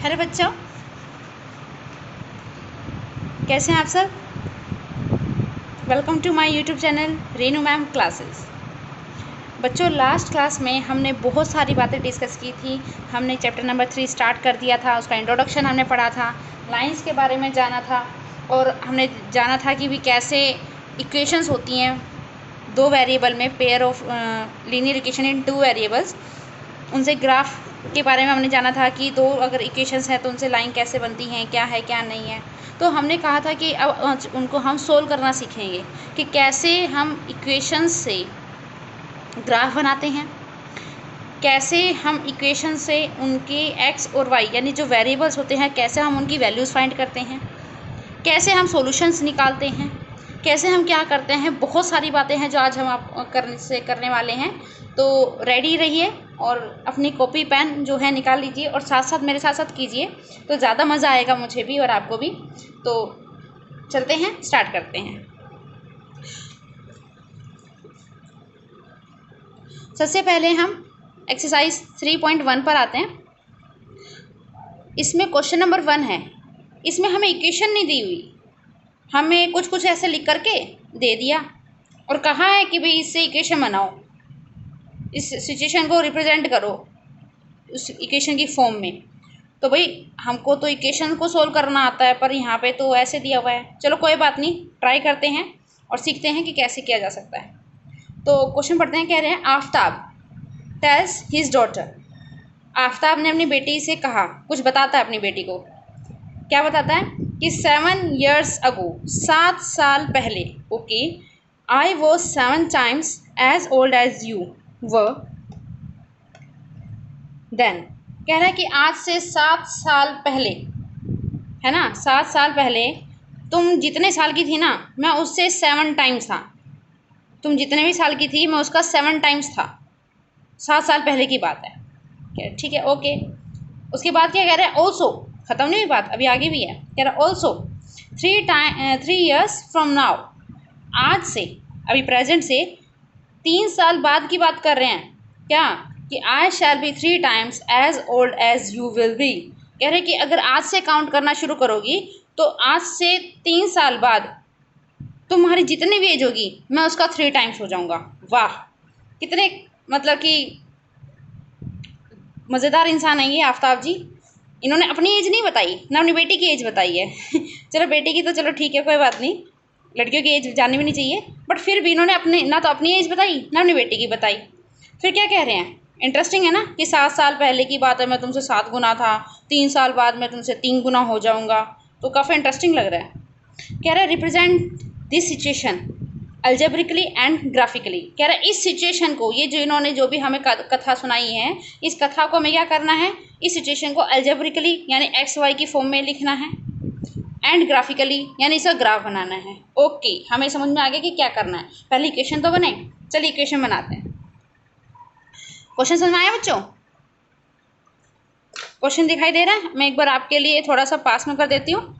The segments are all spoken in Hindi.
हेलो बच्चों, कैसे हैं आप सब। Welcome to my YouTube channel Renu ma'am classes. बच्चों, लास्ट क्लास में हमने बहुत सारी बातें डिस्कस की थी। हमने चैप्टर नंबर 3 स्टार्ट कर दिया था, उसका इंट्रोडक्शन हमने पढ़ा था, लाइंस के बारे में जाना था और हमने जाना था कि भी कैसे इक्वेशंस होती हैं दो वेरिएबल में, pair of linear equation in two variables. उनसे ग्राफ के बारे में हमने जाना था कि दो अगर इक्वेशंस हैं तो उनसे लाइन कैसे बनती हैं, क्या है क्या नहीं है। तो हमने कहा था कि अब उनको हम सोल्व करना सीखेंगे कि कैसे हम इक्वेशंस से ग्राफ बनाते हैं, कैसे हम इक्वेशन से उनके एक्स और वाई यानी जो वेरिएबल्स होते हैं कैसे हम उनकी वैल्यूज़ फाइंड करते हैं, कैसे हम सॉल्यूशंस निकालते हैं, कैसे हम क्या करते हैं। बहुत सारी बातें हैं जो आज हम आप करने वाले हैं। तो रेडी रहिए और अपनी कॉपी पेन जो है निकाल लीजिए और साथ साथ मेरे साथ साथ कीजिए, तो ज़्यादा मज़ा आएगा मुझे भी और आपको भी। तो चलते हैं, स्टार्ट करते हैं। सबसे पहले हम एक्सरसाइज 3.1 पर आते हैं। इसमें क्वेश्चन नंबर 1 है। इसमें हमें इक्वेशन नहीं दी हुई, हमें कुछ कुछ ऐसे लिख करके दे दिया और कहा है कि भाई इससे इक्वेशन बनाओ, इस सिचुएशन को रिप्रेजेंट करो उस इक्वेशन की फॉर्म में। तो भाई हमको तो इक्वेशन को सोल्व करना आता है, पर यहाँ पे तो ऐसे दिया हुआ है। चलो कोई बात नहीं, ट्राई करते हैं और सीखते हैं कि कैसे किया जा सकता है। तो क्वेश्चन पढ़ते हैं। कह रहे हैं Aftab tales his daughter. Aftab ने अपनी बेटी से कहा, कुछ बताता है अपनी बेटी को। क्या बताता है कि 7 years ago, 7 साल पहले, okay, I was 7 times as old as you were then। कह रहा है कि आज से 7 साल पहले, है ना, 7 साल पहले तुम जितने साल की थी ना, मैं उससे 7 times था। तुम जितने भी साल की थी मैं उसका 7 times था। 7 साल पहले की बात है, ठीक है, ओके। उसके बाद क्या कह रहा है, ऑल्सो, ख़त्म नहीं हुई बात, अभी आगे भी है। कह रहा है ऑल्सो 3 years फ्रॉम नाउ। आज से, अभी प्रेजेंट से 3 साल बाद की बात कर रहे हैं। क्या कि I shall be 3 times as old as you will be. कह रहे कि अगर आज से काउंट करना शुरू करोगी तो आज से 3 साल बाद तुम्हारी जितनी भी एज होगी मैं उसका 3 times हो जाऊंगा। वाह, कितने मतलब कि मज़ेदार इंसान है ये आफ्ताब जी। इन्होंने अपनी एज नहीं बताई ना, अपनी बेटी की एज बताई है। चलो बेटी की तो चलो ठीक है, कोई बात नहीं, लड़कियों की एज जाननी भी नहीं चाहिए, बट फिर भी इन्होंने अपने ना तो अपनी एज बताई ना अपनी बेटी की बताई। फिर क्या कह रहे हैं, इंटरेस्टिंग है ना, कि 7 साल पहले की बात है, मैं तुमसे 7 गुना था, 3 साल बाद मैं तुमसे 3 गुना हो जाऊँगा। तो काफ़ी इंटरेस्टिंग लग रहा है। कह रहा है represent this situation algebraically and graphically. कह रहा है इस सिचुएशन को, ये जो इन्होंने जो भी हमें कथा सुनाई है, इस कथा को हमें क्या करना है, इस सिचुएशन को अल्जेब्रिकली यानी एक्स वाई की फॉर्म में लिखना है, एंड ग्राफिकली यानी इसका ग्राफ बनाना है। ओके, हमें समझ में आ गया कि क्या करना है। पहले इक्वेशन तो बने, चलिए इक्वेशन बनाते हैं। क्वेश्चन समझ में आया बच्चों? क्वेश्चन दिखाई दे रहा है? मैं एक बार आपके लिए थोड़ा सा पास में कर देती हूँ,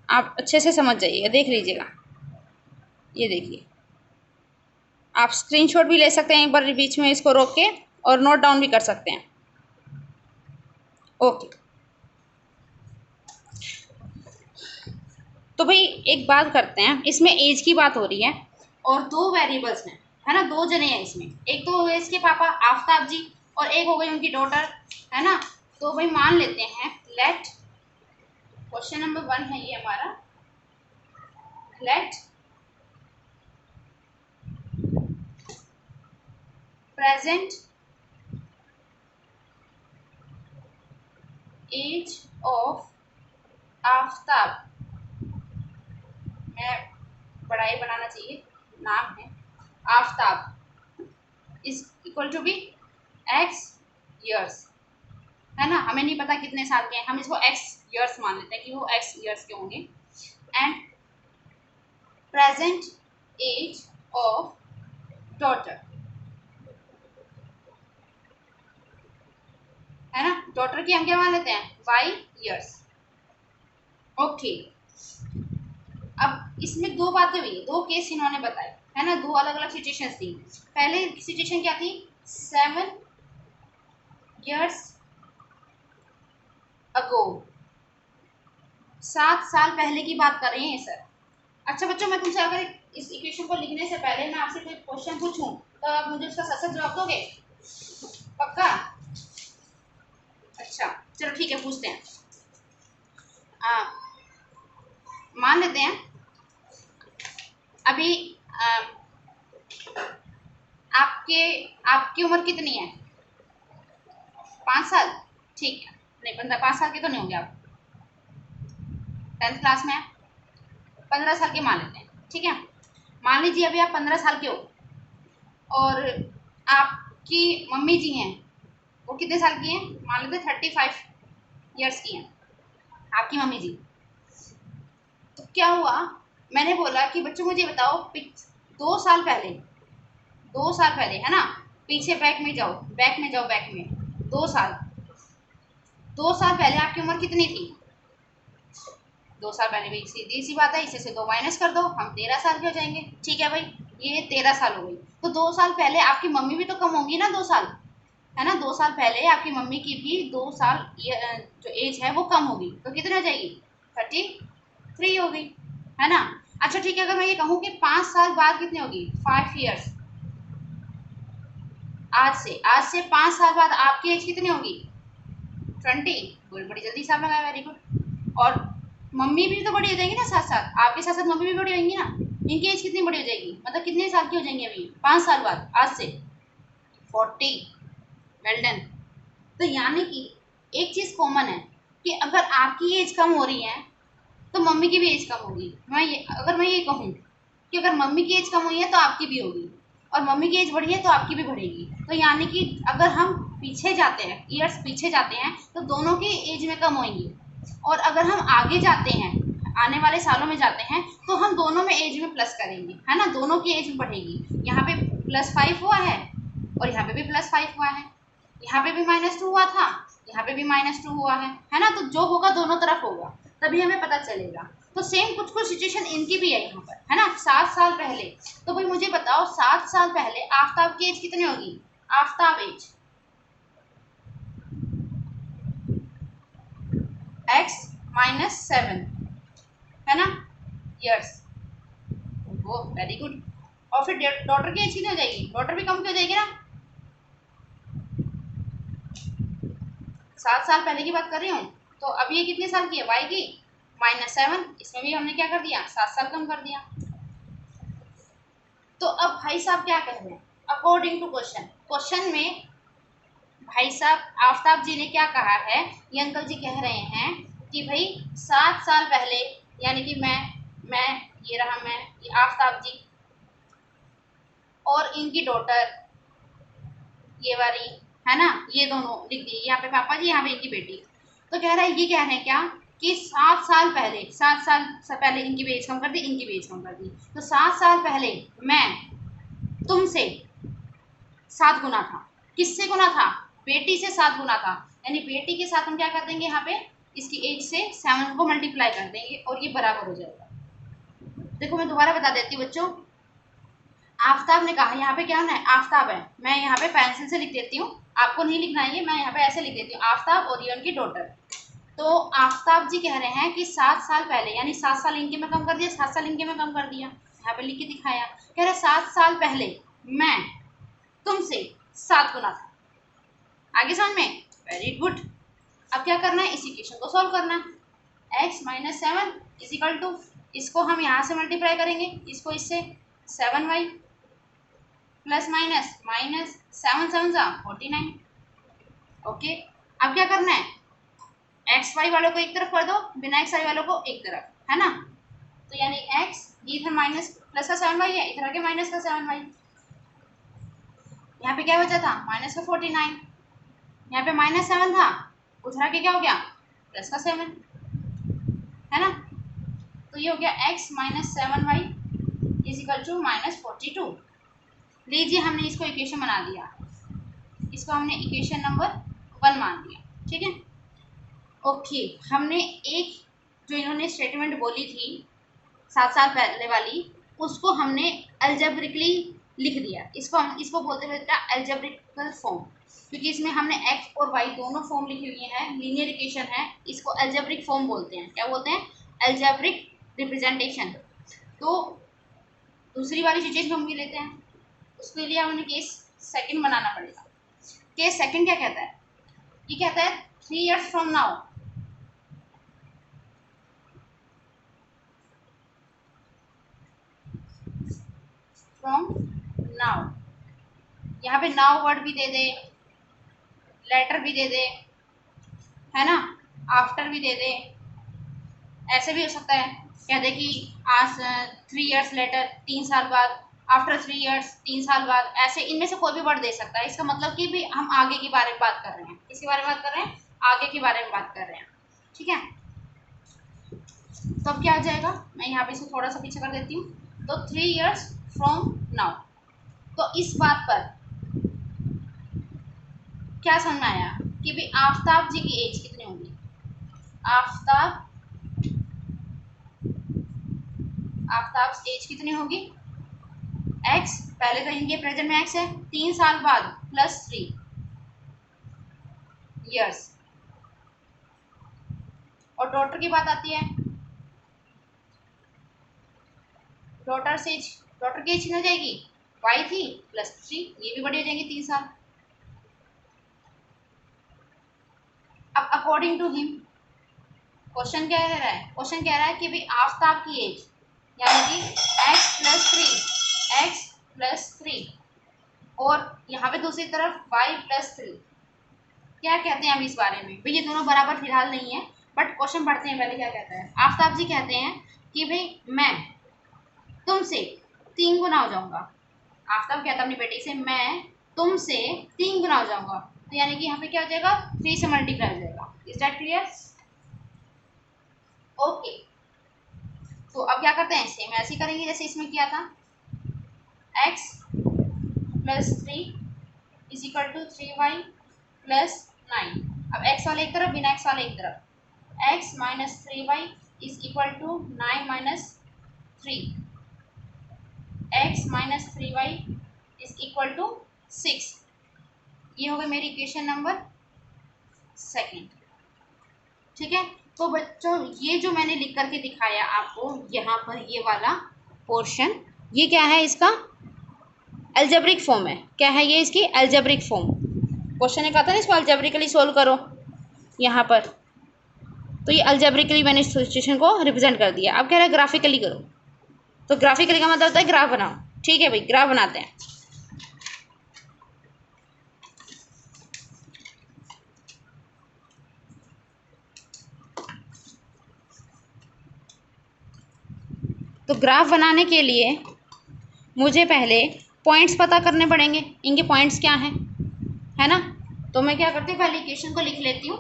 आप अच्छे से समझ जाइए, देख लीजिएगा। ये देखिए, आप स्क्रीनशॉट भी ले सकते हैं एक बार बीच में इसको रोक के, और नोट डाउन भी कर सकते हैं। ओके, तो भाई एक बात करते हैं, इसमें एज की बात हो रही है और दो वेरिएबल्स हैं, है ना, दो जने हैं इसमें। एक तो हो गए इसके पापा आफ्ताब जी और एक हो गई उनकी डॉटर, है ना। तो भाई मान लेते हैं, लेट, क्वेश्चन नंबर 1 है ये हमारा, let present age of Aftab, मैं बड़ा बनाना चाहिए, नाम है Aftab, is equal to be x years, है ना। हमें नहीं पता कितने साल के हैं, हम इसको एक्स ईयर्स मान लेते हैं कि वो एक्स ईयर्स के होंगे। And present age of daughter, है ना, डॉटर की हम क्या मान लेते हैं, वाई ईयर्स। ओके, अब इसमें दो बातें हुई, दो केस इन्होंने बताए, है ना, दो अलग अलग सिचुएशंस थी। पहले सिचुएशन क्या थी, 7 years अगो, 7 साल पहले की बात कर रहे हैं सर। अच्छा बच्चों, मैं तुमसे अगर इस इक्वेशन को लिखने से पहले मैं आपसे कोई क्वेश्चन पूछूं तो आप मुझे उसका सच सच जवाब दोगे? पक्का? अच्छा चलो ठीक है, पूछते हैं। मान लेते हैं अभी आपकी उम्र कितनी है? 5 साल? ठीक है, नहीं 5 साल के तो नहीं होंगे आप, 10th क्लास में है। 15 साल के मान लेते हैं, ठीक है। मान लीजिए अभी आप 15 साल के हो और आपकी मम्मी जी हैं, वो कितने साल की हैं? मान लेते हैं 35 ईयर्स की हैं आपकी मम्मी जी। तो क्या हुआ, मैंने बोला कि बच्चों मुझे बताओ 2 साल पहले, 2 साल पहले है ना, पीछे बैक में जाओ, बैक में जाओ, बैक में 2 साल, 2 साल पहले आपकी उम्र कितनी थी? 2 साल पहले भी सीधी सी बात है, इसे से 2 माइनस कर दो, हम 13 साल के हो जाएंगे। ठीक है भाई, ये 13 साल हो गई। तो 2 साल पहले आपकी मम्मी भी तो कम होंगी ना, 2 साल, है ना। 2 साल पहले आपकी मम्मी की भी 2 साल जो एज है वो कम होगी, तो कितनी हो जाएगी? 33 हो गई, है ना। अच्छा ठीक है, अगर मैं ये कहूँ कि 5 साल बाद कितनी होगी? 5 ईयर्स, आज से 5 साल बाद आपकी एज कितनी होगी? 20। बड़ी जल्दी हिसाब लगाया, वेरी गुड। और मम्मी भी तो बड़ी हो जाएंगी ना साथ साथ, आपके साथ साथ मम्मी भी बड़ी होंगी ना। इनकी एज कितनी बड़ी हो जाएगी, मतलब कितने साल की हो जाएंगी अभी 5 साल बाद आज से? 40। Well done. तो यानी कि एक चीज़ कॉमन है कि अगर आपकी एज कम हो रही है तो मम्मी की भी एज कम होगी। अगर मैं ये कहूँ कि अगर मम्मी की एज कम हुई है तो आपकी भी होगी, और मम्मी की एज बढ़ी है तो आपकी भी बढ़ेगी। तो यानी कि अगर हम पीछे जाते हैं, ईयर्स पीछे जाते हैं, तो दोनों की एज में कम होंगी, और अगर हम आगे जाते हैं, आने वाले सालों में जाते हैं, तो हम दोनों में एज में प्लस करेंगे, है ना, दोनों की एज बढ़ेगी। यहाँ पे +5 हुआ है और यहाँ पे भी +5 हुआ है, यहाँ पे भी -2 हुआ था, यहाँ पे भी -2 हुआ है ना। तो जो होगा दोनों तरफ होगा, तभी हमें पता चलेगा। तो सेम कुछ कुछ सिचुएशन इनकी भी है यहाँ पर, है ना। 7 साल पहले, तो भाई मुझे बताओ 7 साल पहले आफ्ताब की एज कितनी होगी? आफ्ताब एज x-7, है ना, ईयर्स। वो वेरी गुड। और फिर डॉटर की एज कितनी हो जाएगी? डॉटर भी कम की हो जाएगी ना। 7 साल पहले की बात कर रही हूँ, तो अब ये कितने साल की है? y की -7, इसमें भी हमने क्या कर दिया? 7 साल कम कर दिया। तो अब भाई साहब क्या कह रहे हैं? अकॉर्डिंग टू क्वेश्चन में भाई साहब आफ्ताब जी ने क्या कहा है, ये अंकल जी कह रहे हैं कि भाई 7 साल पहले, यानी कि मैं ये रहा, मैं ये आफ्ताब जी और इनकी डॉटर ये वाली, है ना, ये दोनों लिख दिए, यहाँ पे पापा जी, यहाँ पे इनकी बेटी। तो कह रहा है, ये कह रहे हैं क्या कि 7 साल पहले, 7 साल से पहले इनकी भी एज कम कर दी, इनकी भी एज कम कर दी। तो 7 साल पहले मैं तुमसे 7 गुना था। किससे गुना था? बेटी से 7 गुना था। यानी बेटी के साथ हम क्या कर देंगे, यहाँ पे इसकी एज से 7 को मल्टीप्लाई कर देंगे और ये बराबर हो जाएगा। देखो मैं दोबारा बता देती हूँ बच्चों, आफ्ताब ने कहा, यहाँ पे क्या है? आफ्ताब है। मैं यहाँ पे पेंसिल से लिख देती हूँ, आपको नहीं लिखना है, ये मैं यहाँ पे ऐसे लिख देती हूँ, आफ्ताब और ये उनकी डॉटर। तो आफ्ताब जी कह रहे हैं कि 7 साल पहले, यानी 7 साल इनके में कम कर दिया, 7 साल इनके में कम कर दिया, यहाँ पे लिख के दिखाया। कह रहे 7 साल पहले मैं तुमसे 7 गुना था। आगे समझ में? Very good. अब क्या करना है? इस इक्वेशन को सॉल्व करना है। x-7 इज इक्वल टू, इसको हम यहाँ से मल्टीप्लाई करेंगे, इसको इससे, 7y plus minus minus 7×7=49। Okay, अब क्या करना है? एक्स वाई वालों को एक तरफ कर दो, बिना एक्स वाई वालों को एक तरफ, है ना। तो यानी x, इधर माइनस प्लस का 7y है, इधर आके माइनस का 7y। यहाँ पे क्या बचा था? माइनस का 49। यहाँ पे -7 था, उधर आके क्या हो गया? प्लस का 7, है ना। तो ये हो गया x-7y इज इक्वल टू -42। लीजिए हमने इसको इक्वेशन बना दिया, इसको हमने इक्वेशन नंबर 1 मान दिया, ठीक है। ओके, हमने एक जो इन्होंने स्टेटमेंट बोली थी 7 साल पहले वाली, उसको हमने अलजेब्रिकली लिख दिया। इसको बोलते हैं बेटा अलजेब्रिक ग्राफिकल फॉर्म, क्योंकि इसमें हमने एक्स और वाई दोनों फॉर्म लिखी हुई हैं, लीनियर इक्वेशन है, इसको अलजेब्रिक फॉर्म बोलते हैं। क्या बोलते हैं? Algebraic representation. तो दूसरी वाली सिचुएशन हम भी लेते हैं, उसके लिए हमें केस सेकंड बनाना पड़ेगा। केस सेकंड क्या कहता है? ये कहता है 3 years from now, from now, यहाँ पे नाउ वर्ड भी दे दे, लेटर भी दे दे, है ना, आफ्टर भी दे दे, ऐसे भी हो सकता है। कह दे कि आज 3 years लेटर, 3 साल बाद, आफ्टर 3 years 3 साल बाद, ऐसे इनमें से कोई भी वर्ड दे सकता है। इसका मतलब कि भी हम आगे के बारे में बात कर रहे हैं। किसके बारे में बात कर रहे हैं? आगे के बारे में बात कर रहे हैं। ठीक है, तो अब क्या आ जाएगा? मैं यहाँ पे इसको थोड़ा सा पीछे कर देती हूँ। तो 3 years फ्रॉम नाउ, तो इस बात पर क्या समझ में आया कि भी आफ्ताब जी की एज कितनी होगी? आफ्ताब आफ्ताब एज कितनी होगी? एक्स, पहले तो इनके प्रेजेंट में एक्स है, 3 साल बाद प्लस 3 years, और डॉटर की बात आती है, डॉटर से एज, डॉटर की एज कितनी हो जाएगी? वाई थी प्लस 3, ये भी बड़ी हो जाएंगी 3 साल। अब अकॉर्डिंग टू हिम, क्वेश्चन क्या कह रहा है? क्वेश्चन कह रहा है कि भाई आफ्ताब की एज, यानी कि x+3 और यहाँ पे दूसरी तरफ y+3, क्या कहते हैं हम इस बारे में? भाई ये दोनों बराबर फिलहाल नहीं है, बट क्वेश्चन पढ़ते हैं पहले। क्या कहता है? आफ्ताब जी कहते हैं कि भाई मैं तुमसे 3 गुना हो जाऊंगा। आफ्ताब कहता है अपनी बेटी से, मैं तुमसे 3 गुना हो जाऊंगा। तो यानी कि यहाँ पे क्या हो जाएगा? 3 से मल्टीप्लाई हो जाएगा। Is that clear? ओके, तो अब क्या करते हैं? सेम ऐसे ही करेंगे जैसे इसमें किया था। x+3 is equal to 3y+9। अब x वाले एक तरफ, बिना x वाले एक तरफ, x-3y is equal to 9-3, x-3y is equal to 6। ये हो गई मेरी इक्वेशन नंबर सेकेंड। ठीक है, तो बच्चों ये जो मैंने लिख करके दिखाया आपको यहाँ पर, ये वाला पोर्शन, ये क्या है? इसका अलजेब्रिक फॉर्म है। क्या है ये? इसकी अलजेब्रिक फॉर्म। क्वेश्चन ने कहा था ना इसको अलजेब्रिकली सोल्व करो यहाँ पर, तो ये अलजेब्रिकली मैंने इस सिचुएशन को रिप्रेजेंट कर दिया। अब कह रहा है ग्राफिकली करो, तो ग्राफिकली का मतलब होता है ग्राफ बनाओ। ठीक है भाई, ग्राफ बनाते हैं। तो ग्राफ बनाने के लिए मुझे पहले पॉइंट्स पता करने पड़ेंगे, इनके पॉइंट्स क्या हैं, है ना। तो मैं क्या करती हूँ, पहले इक्वेशन को लिख लेती हूँ।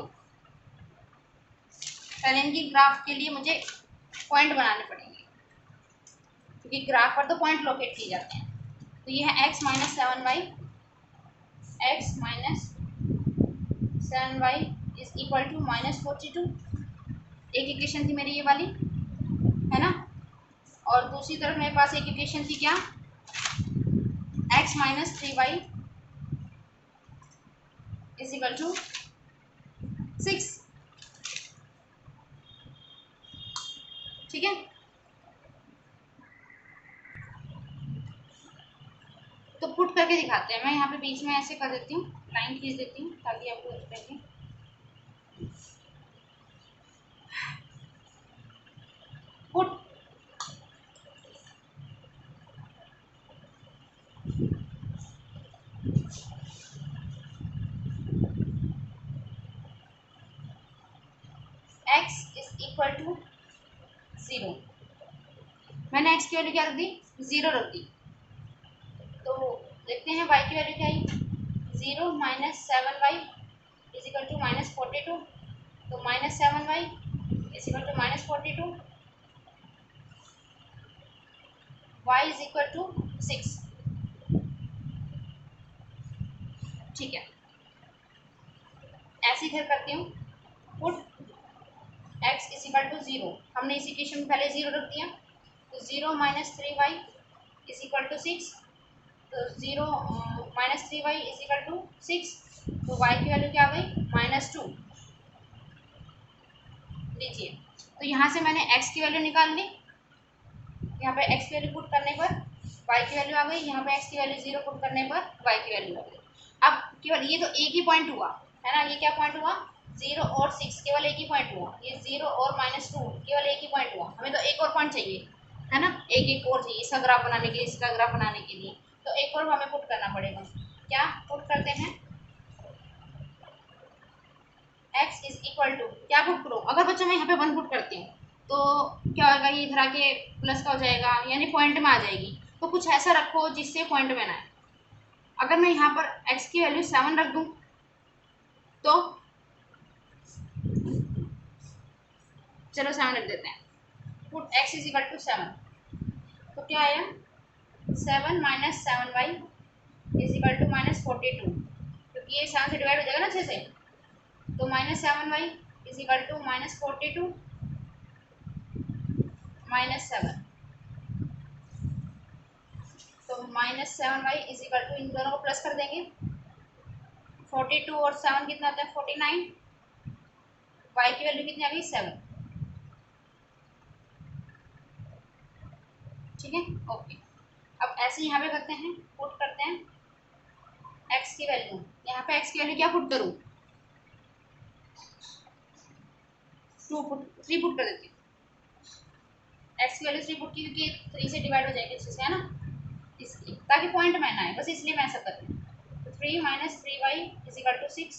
पहले इनकी ग्राफ के लिए मुझे पॉइंट बनाने पड़ेंगे, क्योंकि ग्राफ पर तो पॉइंट लोकेट किए जाते हैं। तो ये है x-7y, x-7y is equal to -42। एक इक्वेशन थी मेरी ये वाली, है ना। और दूसरी तरफ मेरे पास एक इक्वेशन थी, क्या? x-3y is equal to 6। ठीक है, तो पुट करके दिखाते हैं। मैं यहाँ पे बीच में ऐसे कर देती हूँ, लाइन खींच देती हूँ ताकि आपको लगे। Put x is equal to 0। मैंने x की वैल्यू क्या रख दी? 0 रख दी। तो देखते हैं y की वैल्यू क्या आई? 0 -7y इज इक्वल टू -42। तो -7y is equal to -42, y is equal to 6। ठीक है, ऐसे ही फिर करती हूँ। Put x is equal to 0, हमने इस इक्वेशन में पहले 0 रख दिया। तो 0 -3y इज इक्वल टू 6, तो 0 -3y इज इक्वल टू 6, तो y की वैल्यू क्या आ गई -2। लीजिए, तो यहाँ से मैंने x की वैल्यू निकाल ली, यहाँ पे x की वैल्यू पुट करने पर y की वैल्यू आ गई, यहाँ पे x की वैल्यू 0 पुट करने पर y की वैल्यू आ गई। अब केवल ये तो एक ही पॉइंट हुआ है ना, ये क्या पॉइंट हुआ 0 और 6, केवल एक ही पॉइंट हुआ, ये 0 और -2 केवल एक ही पॉइंट हुआ। हमें तो एक और पॉइंट चाहिए है ना, एक और चाहिए इसका ग्राफ बनाने के लिए, इसका ग्राफ बनाने के लिए, तो एक और हमें पुट करना पड़ेगा। क्या पुट करते हैं, x इज इक्वल टू क्या पुट करो, अगर बच्चों मैं यहाँ पे 1 पुट करती हूँ तो क्या होगा, ये इधर आके प्लस का हो जाएगा, यानी पॉइंट में आ जाएगी। तो कुछ ऐसा रखो जिससे पॉइंट में ना आए। अगर मैं यहाँ पर x की वैल्यू 7 रख दूँ तो चलो 7 रख देते हैं, put x is equal to 7, तो क्या आया 7 - 7y इज इक्वल टू -42, क्योंकि ये 7 से डिवाइड हो जाएगा ना 6 से, तो -7y इज इक्वल टू -42 -7, तो -7y इज इक्वल टू इन दोनों को प्लस कर देंगे, 42 और 7 कितना आता है 49, y की वैल्यू कितनी आ गई 7। ठीक है, ओके। अब ऐसे यहाँ पे करते हैं, पुट करते हैं x की वैल्यू, यहाँ पे x की वैल्यू क्या पुट करूँ 3 पुट कर देती हूँ, x की वैल्यू 3 पुट की, क्योंकि 3 से डिवाइड हो जाएगी इससे, है ना, इसलिए ताकि पॉइंट में ना आए, बस इसलिए मैं ऐसा कर रही हूँ। तो 3 - 3y is equal to 6,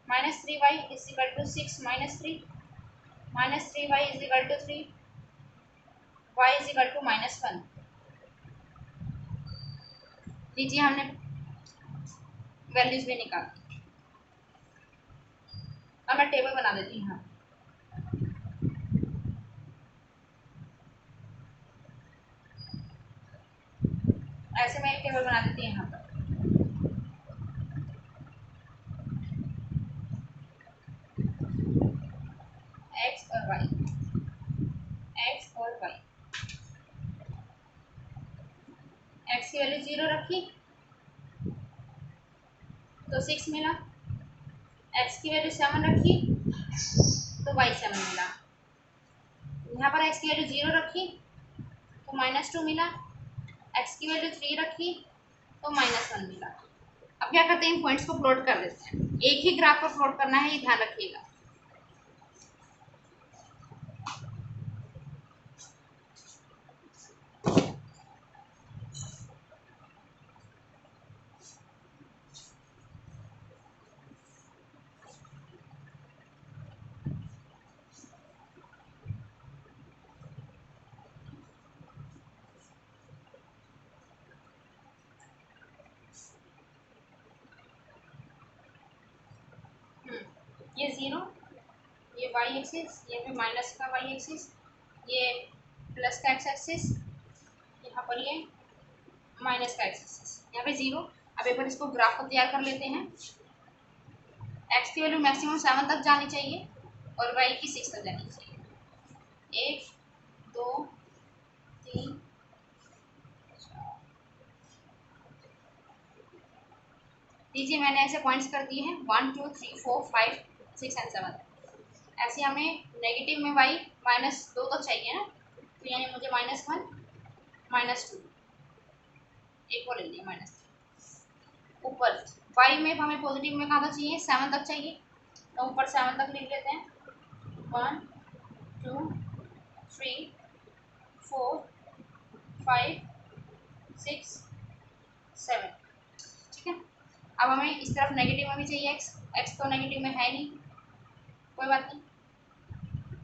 -3y is equal to 6 -3, -3y is equal to 3, y is equal to -1। लीजिए हमने वैल्यूज भी निकाल दी। अब मैं टेबल बना देती हूँ, ऐसे मैं एक टेबल बना देती हूँ यहाँ पर, x और y, x और y, x की वैल्यू 0 रखी तो 6 मिला, x की वैल्यू 7 रखी तो y 7 मिला, यहाँ पर x की वैल्यू 0 रखी तो -2 मिला, x की वैल्यू 3 रखी तो -1 मिला। अब क्या करते हैं, इन पॉइंट्स को प्लॉट कर देते हैं, एक ही ग्राफ पर प्लॉट करना है, ये ध्यान रखिएगा। ये 0, ये y एक्सिस, ये पे माइनस का y एक्सिस, ये प्लस का x एक्सिस, यहाँ पर ये माइनस का x एक्सिस, यहाँ पे 0। अब एक बार इसको ग्राफ को तैयार कर लेते हैं। x की वैल्यू मैक्सिमम 7 तक जानी चाहिए और y की 6 तक जानी चाहिए। 1 2 3 लीजिए, मैंने ऐसे पॉइंट्स कर दिए हैं 1 2 3 4 5 6 एंड 7। ऐसे हमें नेगेटिव में y -2 तक चाहिए ना, तो यानी मुझे -1 -2 एक और ले लिया -3। ऊपर y में हमें पॉजिटिव में कहाँ तक चाहिए 7 तक चाहिए, तो ऊपर 7 तक लिख लेते हैं, 1 2 3 4 5 6 7। ठीक है, अब हमें इस तरफ नेगेटिव में भी चाहिए x तो नेगेटिव में है नहीं, कोई बात नहीं,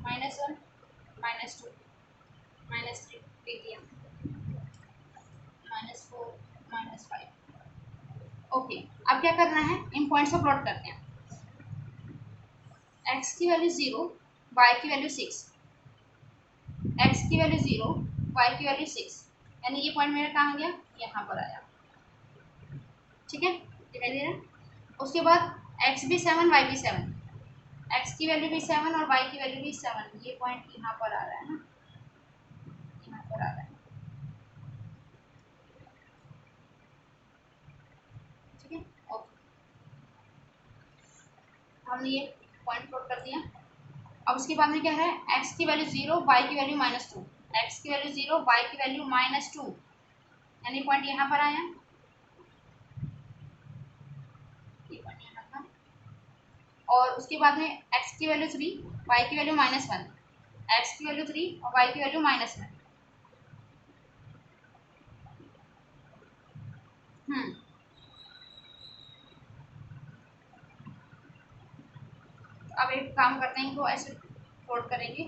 -1 -2 -3 लिख दिया, -4 -5। ओके, अब क्या करना है, इन पॉइंट्स को प्लॉट करते हैं। x की वैल्यू 0, y की वैल्यू 6, x की वैल्यू 0, y की वैल्यू 6, यानी ये पॉइंट मेरा कहाँ गया, यहाँ पर आया। ठीक है, दिखाई दे रहा है। उसके बाद x भी 7 y भी 7, x की वैल्यू भी 7 और y की वैल्यू भी 7, ये पॉइंट यहाँ पर आ रहा है ना, यहाँ पर आ रहा है। हमने ये पॉइंट प्लॉट कर दिया। अब उसके बाद में क्या है, x की वैल्यू 0, y की वैल्यू -2, x की वैल्यू 0, y की वैल्यू -2, यानी पॉइंट यहाँ पर आया, ये पॉइंट यहाँ था। और उसके बाद में x की वैल्यू 3, y की वैल्यू -1, x की वैल्यू 3 और y की वैल्यू -1। अब एक काम करते हैं, इनको ऐसे प्लॉट करेंगे।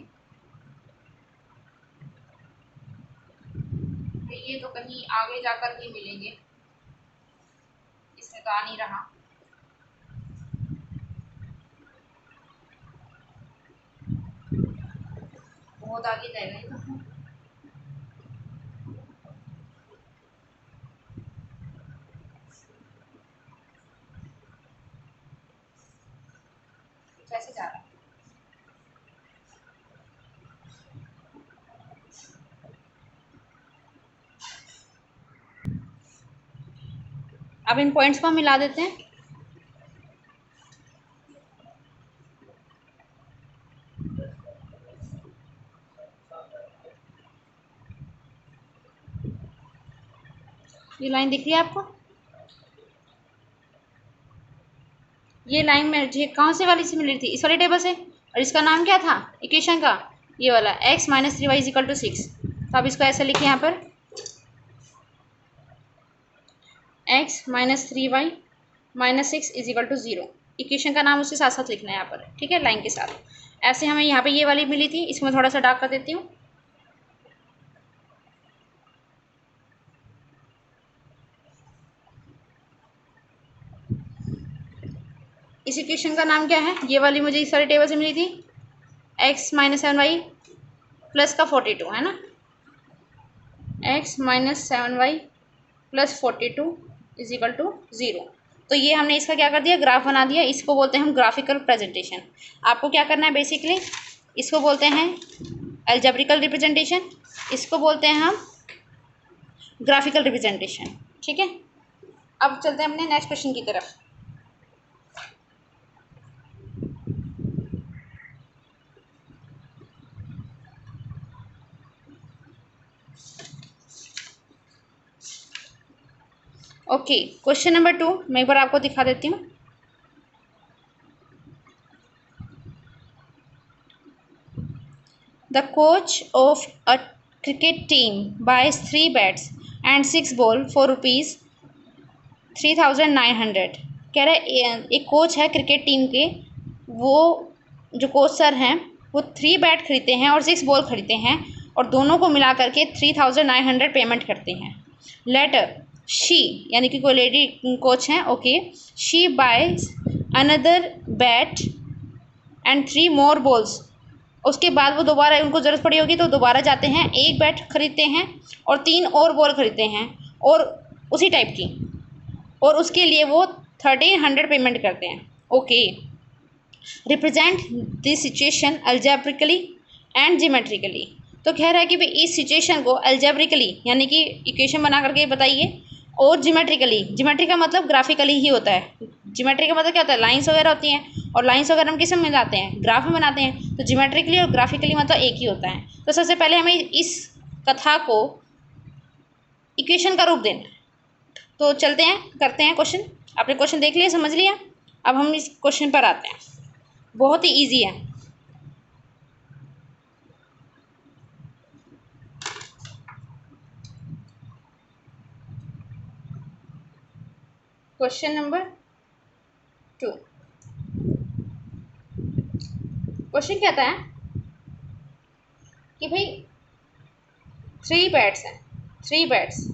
तो ये तो कहीं आगे जाकर ही मिलेंगे, इसमें तो आ नहीं रहा। बहुत आगे जाएगा ये तो। कैसे जा रहा है, अब इन पॉइंट्स को हम मिला देते हैं। ये लाइन दिख रही है आपको, ये लाइन मुझे कहाँ से वाली से मिल रही थी, इस वाले टेबल से, और इसका नाम क्या था इक्वेशन का, ये वाला x - 3y = 6। तो अब इसको ऐसे लिखिए यहाँ पर, x - 3y - 6 = 0। इक्वेशन का नाम उसके साथ साथ लिखना है यहाँ पर, ठीक है, लाइन के साथ। ऐसे हमें यहाँ पे ये वाली मिली थी, इसको मैं थोड़ा सा डार्क कर देती हूँ। इस इक्वेशन का नाम क्या है, ये वाली मुझे इस सारे टेबल से मिली थी, x - 7y प्लस का 42 है ना, x - 7y प्लस 42 = 0। तो ये हमने इसका क्या कर दिया, ग्राफ बना दिया। इसको बोलते हैं हम ग्राफिकल प्रेजेंटेशन। आपको क्या करना है बेसिकली, इसको बोलते हैं अलजेब्रिकल रिप्रेजेंटेशन, इसको बोलते हैं हम ग्राफिकल रिप्रेजेंटेशन, ठीक है। अब चलते हैं अपने नेक्स्ट क्वेश्चन की तरफ। ओके, क्वेश्चन नंबर 2 मैं एक बार आपको दिखा देती हूँ। The coach of a cricket team buys 3 bats and 6 balls for ₹3,900। कह रहे एक कोच है क्रिकेट टीम के, वो जो कोच सर हैं वो 3 बैट खरीदते हैं और 6 बॉल खरीदते हैं, और दोनों को मिला करके 3,900 पेमेंट करते हैं। लेटर शी, यानी कि कोई लेडी कोच हैं, okay, she buys another bat and 3 more balls. उसके बाद वो दोबारा, उनको ज़रूरत पड़ी होगी तो दोबारा जाते हैं, एक बैट खरीदते हैं और 3 और बॉल खरीदते हैं और उसी टाइप की, और उसके लिए वो 1,300 पेमेंट करते हैं। Okay, represent this situation algebraically and geometrically. तो कह रहा है कि भाई इस सिचुएशन को अलजेब्रिकली यानी कि इक्वेशन बना करके बताइए, और जियोमेट्रिकली, जियोमेट्री का मतलब ग्राफिकली ही होता है। जियोमेट्री का मतलब क्या होता है, लाइंस वगैरह होती हैं, और लाइंस वगैरह हम किस में बनाते हैं, ग्राफ में बनाते हैं। तो जियोमेट्रिकली और ग्राफिकली मतलब एक ही होता है। तो सबसे पहले हमें इस कथा को इक्वेशन का रूप देना है। तो चलते हैं, करते हैं क्वेश्चन। आपने क्वेश्चन देख लिया, समझ लिया, अब हम इस क्वेश्चन पर आते हैं। बहुत ही ईजी है। क्वेश्चन नंबर 2, क्वेश्चन कहता है कि भाई 3 बैट्स हैं, 3 बैट्स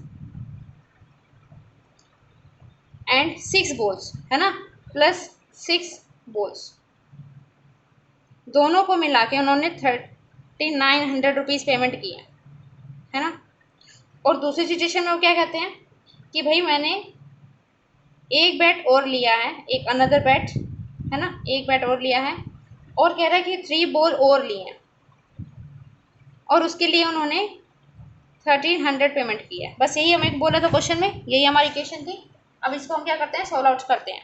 एंड 6 बॉल्स है ना, प्लस 6 बॉल्स, दोनों को मिला के उन्होंने 3,900 रुपीज़ पेमेंट की है ना। और दूसरी सिचुएशन में वो क्या कहते हैं कि भाई मैंने एक बैट और लिया है, एक अनदर बैट है ना, एक बैट और लिया है, और कह रहा है कि 3 बॉल और लिए हैं, और उसके लिए उन्होंने 1,300 पेमेंट किया है। बस यही हमें बोला था क्वेश्चन में, यही हमारी इक्वेशन थी। अब इसको हम क्या करते हैं, सॉल्व आउट करते हैं।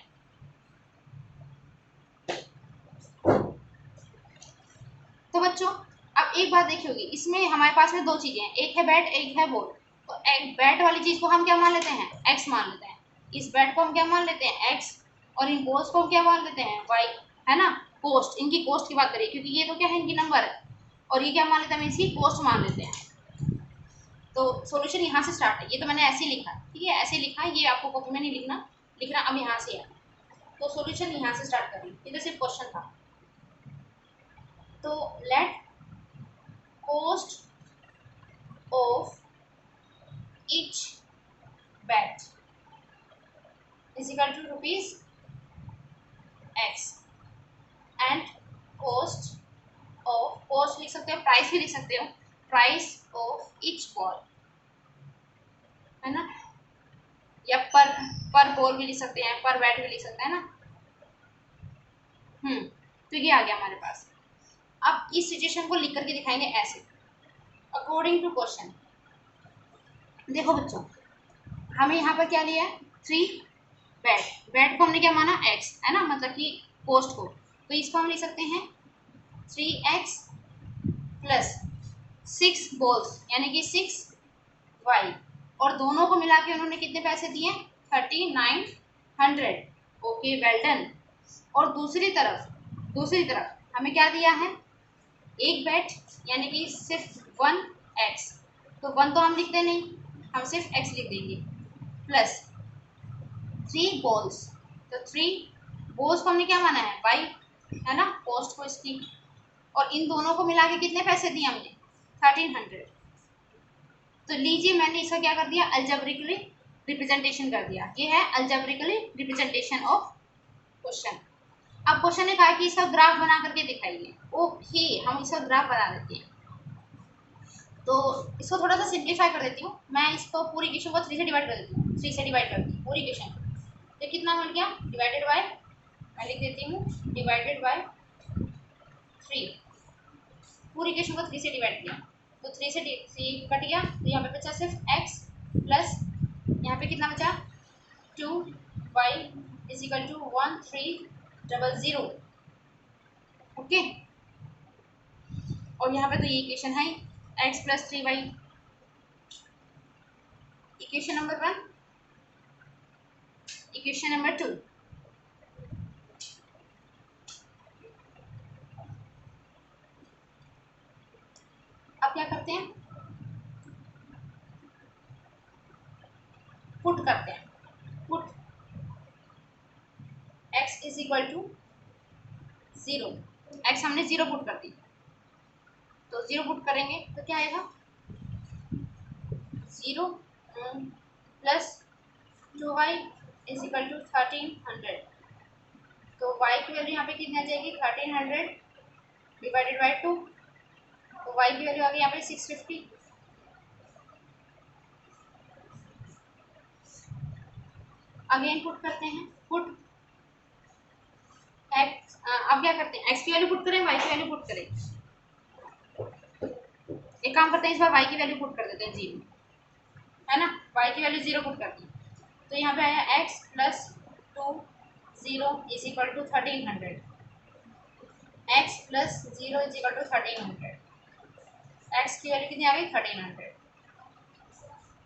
बच्चों अब एक बात देखी होगी, इसमें हमारे पास में दो चीजें हैं, एक है बैट एक है बॉल। तो एक बैट वाली चीज को हम क्या मान लेते हैं, एक्स मान लेते हैं। इस बैट को हम क्या मान लेते हैं, एक्स, और इन बॉल्स को हम क्या मान लेते हैं, वाई, है ना। कोस्ट, इनकी कोस्ट की बात करें क्योंकि ये तो क्या है, इनकी नंबर है, और ये क्या मान लेते हैं, हम इसकी कोस्ट मान लेते हैं। तो सॉल्यूशन यहाँ से स्टार्ट है, ये तो मैंने ऐसे ही लिखा, ठीक है, ऐसे ही लिखा है, ये आपको कॉपी में नहीं लिखना अब यहाँ से है। तो सॉल्यूशन यहाँ से स्टार्ट कर रही, ये तो सिर्फ क्वेश्चन था। तो let cost of each bet is equal to rupees x and cost लिख सकते हो, प्राइस भी लिख सकते हो, प्राइस ऑफ each बॉल, है ना, या पर बॉल भी लिख सकते हैं, पर बैट भी लिख सकते हैं ना। तो ये आ गया हमारे पास। अब इस सिचुएशन को लिख करके दिखाएंगे ऐसे, अकॉर्डिंग टू क्वेश्चन। देखो बच्चों, हमें यहाँ पर क्या लिया है, 3 बैट को हमने क्या माना, x, है ना, मतलब कि कोस्ट को। तो इसको हम लिख सकते हैं 3x प्लस 6 बॉल्स यानी कि 6y, और दोनों को मिला के उन्होंने कितने पैसे दिए, 3900। Okay, well done. और दूसरी तरफ हमें क्या दिया है, एक बैट यानी कि सिर्फ 1x, तो 1 तो हम लिखते नहीं, हम सिर्फ x लिख देंगे, प्लस 3 बॉल्स, तो 3 बॉल्स को हमने क्या माना है, y, है ना, कॉस्ट को इसकी, और इन दोनों को मिला के कितने पैसे दिए हमने, 1300। तो लीजिए मैंने इसका क्या कर दिया, अलजेब्रिकली रिप्रेजेंटेशन कर दिया। ये है अलजेब्रिकली रिप्रेजेंटेशन ऑफ क्वेश्चन। अब क्वेश्चन ने कहा कि इसका ग्राफ बना करके दिखाइए। ओके, हम इसका ग्राफ बना देते हैं। तो इसको थोड़ा सा सिंप्लीफाई कर देती हूँ मैं, इसको पूरी इक्वेशन को 3 से डिवाइड कर देती हूँ, 3 से डिवाइड करती हूँ पूरी इक्वेशन। तो कितना मिल गया, डिवाइडेड बाय, मैं लिख देती हूँ डिवाइडेड बाय 3, पूरी इक्वेशन को 3 से डिवाइड किया, तो 3 से 3 कट गया, तो यहाँ पे बचा सिर्फ x प्लस यहाँ पे कितना बचा, 2y is equal to 1300। Okay, और यहाँ पे तो ये इक्वेशन है x plus 3y, equation number 1। Equation number 2, अब क्या करते हैं, पुट करते हैं, put x is equal to 0, x हमने 0 पुट कर दी, तो 0 पुट करेंगे तो क्या आएगा, 0 plus 2y is equal to 1300। तो y की वैल्यू यहाँ पे कितनी आ जाएगी, 1300 डिवाइडेड बाई 2, तो y की वैल्यू आ गई यहाँ पे 650। अगेन पुट करते हैं, पुट x, अब क्या करते हैं, x की वैल्यू पुट करें, y की वैल्यू पुट करें। एक काम करते हैं, इस बार y की वैल्यू पुट कर देते हैं 0, है ना, y की वैल्यू 0 पुट कर दी, तो यहाँ पे आया x plus 2 0 is equal to 1300, x plus 0 is equal to 1300, x की वैल्यू कितनी आ गई, 1300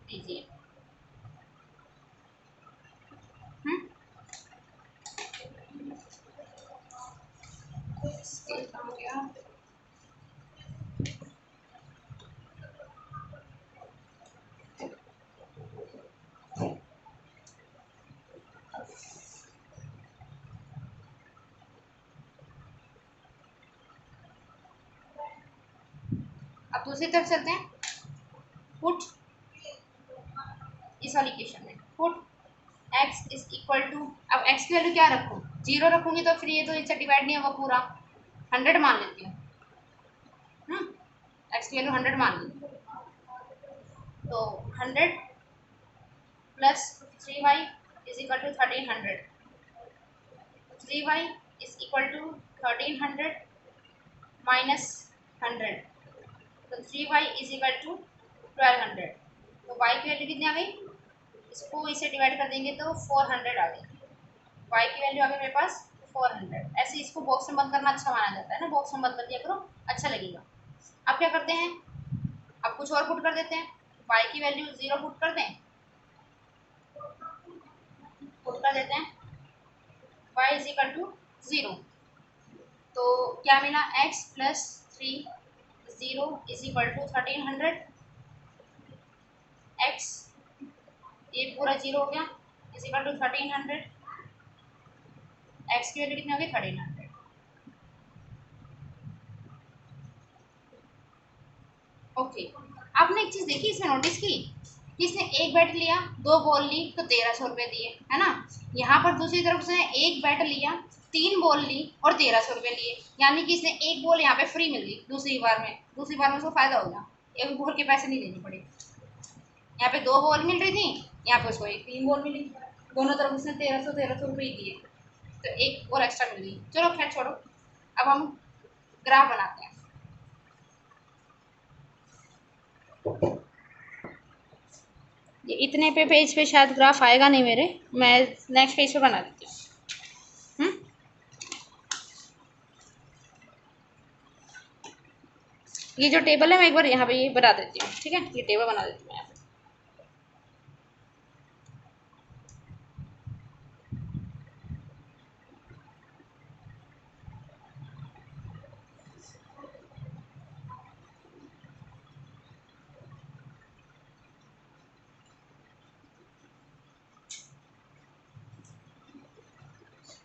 दीजिए। हो गया, अब दूसरी तरफ चलते हैं, पुट इस वाली इक्वेशन में, put x is equal to, अब x की वैल्यू क्या रखूँ, 0 रखूँगी तो फिर ये तो इससे डिवाइड नहीं होगा पूरा, 100 मान लेती हूँ, x की वैल्यू 100 मान ली, तो 100 plus 3y is equal to 1300, 3y is equal to 1300 minus 100, तो 3y इज इक्वल टू 1200, तो y की वैल्यू कितनी आ गई, इसको इसे डिवाइड कर देंगे तो 400 आ गई, y की वैल्यू आ गई मेरे पास 400। ऐसे इसको बॉक्स में बंद करना अच्छा माना जाता है ना, बॉक्स में बंद कर दिया करो, अच्छा लगेगा। अब क्या करते हैं, अब कुछ और पुट कर देते हैं, y की वैल्यू 0 पुट कर दें, पुट कर देते हैं y इज इक्वल टू 0। तो क्या मिला, x plus 3 0 is equal to 1300। x ये पूरा 0 हो गया, इज इक्वल टू 1300। x की वैल्यू कितनी होगी, 1300। ओके, आपने एक चीज़ देखी इसमें, नोटिस की कि इसने एक बैट लिया, 2 बॉल ली तो 1300 रुपये दिए, है ना। यहाँ पर दूसरी तरफ उसने एक बैट लिया, 3 बॉल ली और 1300 रुपये लिए, यानी कि इसने एक बॉल यहाँ पे फ्री मिल गई दूसरी बार में उसको फायदा हो गया, एक बॉल के पैसे नहीं देने पड़े। यहाँ पे 2 बॉल मिल रही थी, यहाँ पे उसको एक 3 बॉल मिली, दोनों तरफ उसने 1300 रुपये दिए, तो एक और एक्स्ट्रा मिल गई। चलो खैर छोड़ो, अब हम ग्राफ बनाते हैं। ये इतने पे पेज पे शायद ग्राफ आएगा नहीं मेरे, मैं नेक्स्ट पेज पे बना देती हूँ। ये जो टेबल है मैं एक बार यहाँ पे ये बना देती हूँ, ठीक है, ये टेबल बना देती हूँ यहाँ पे।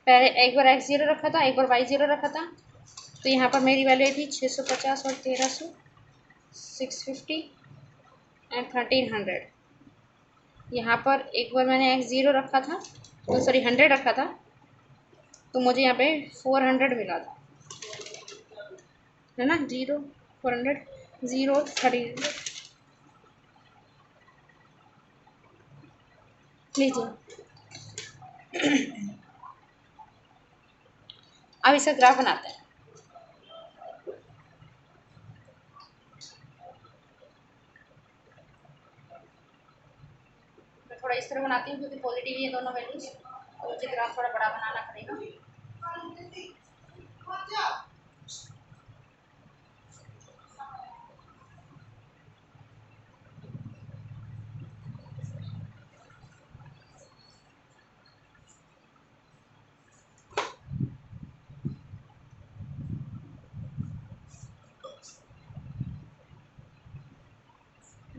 पहले एक बार x 0 रखा था, एक बार y 0 रखा था, तो यहाँ पर मेरी वैल्यू थी 650 और 1300, 650 एंड 1300। यहाँ पर एक बार मैंने x 0 रखा था, तो सॉरी 100 रखा था, तो मुझे यहाँ पे 400 मिला था, है ना, 0 400 0 1300। लीजिए अब इसका ग्राफ बनाते हैं। मैं थोड़ा इस तरह बनाती हूँ क्योंकि पॉजिटिव ही है दोनों वैल्यूज, तो मुझे ग्राफ थोड़ा बड़ा बनाना पड़ेगा।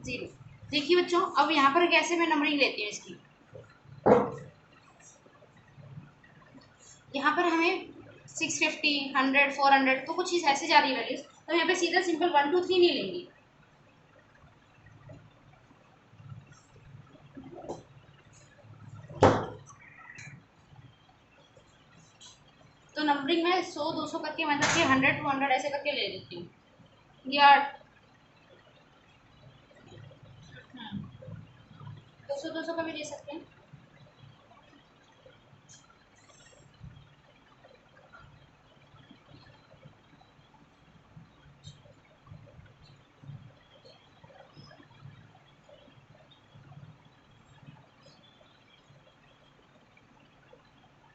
जीरो। देखिए बच्चों, अब यहाँ पर कैसे मैं नंबरिंग लेती हूँ इसकी, यहाँ पर हमें 650 100 400 तो कुछ चीज़ ऐसे जा रही है वैल्यूज, तो यहाँ पे सीधा सिंपल 1 2 3 नहीं लेंगी। तो नंबरिंग में 100 200 करके, मतलब कि 100 200 ऐसे करके ले लेती हूँ, या 200 200 का भी ले सकते हैं।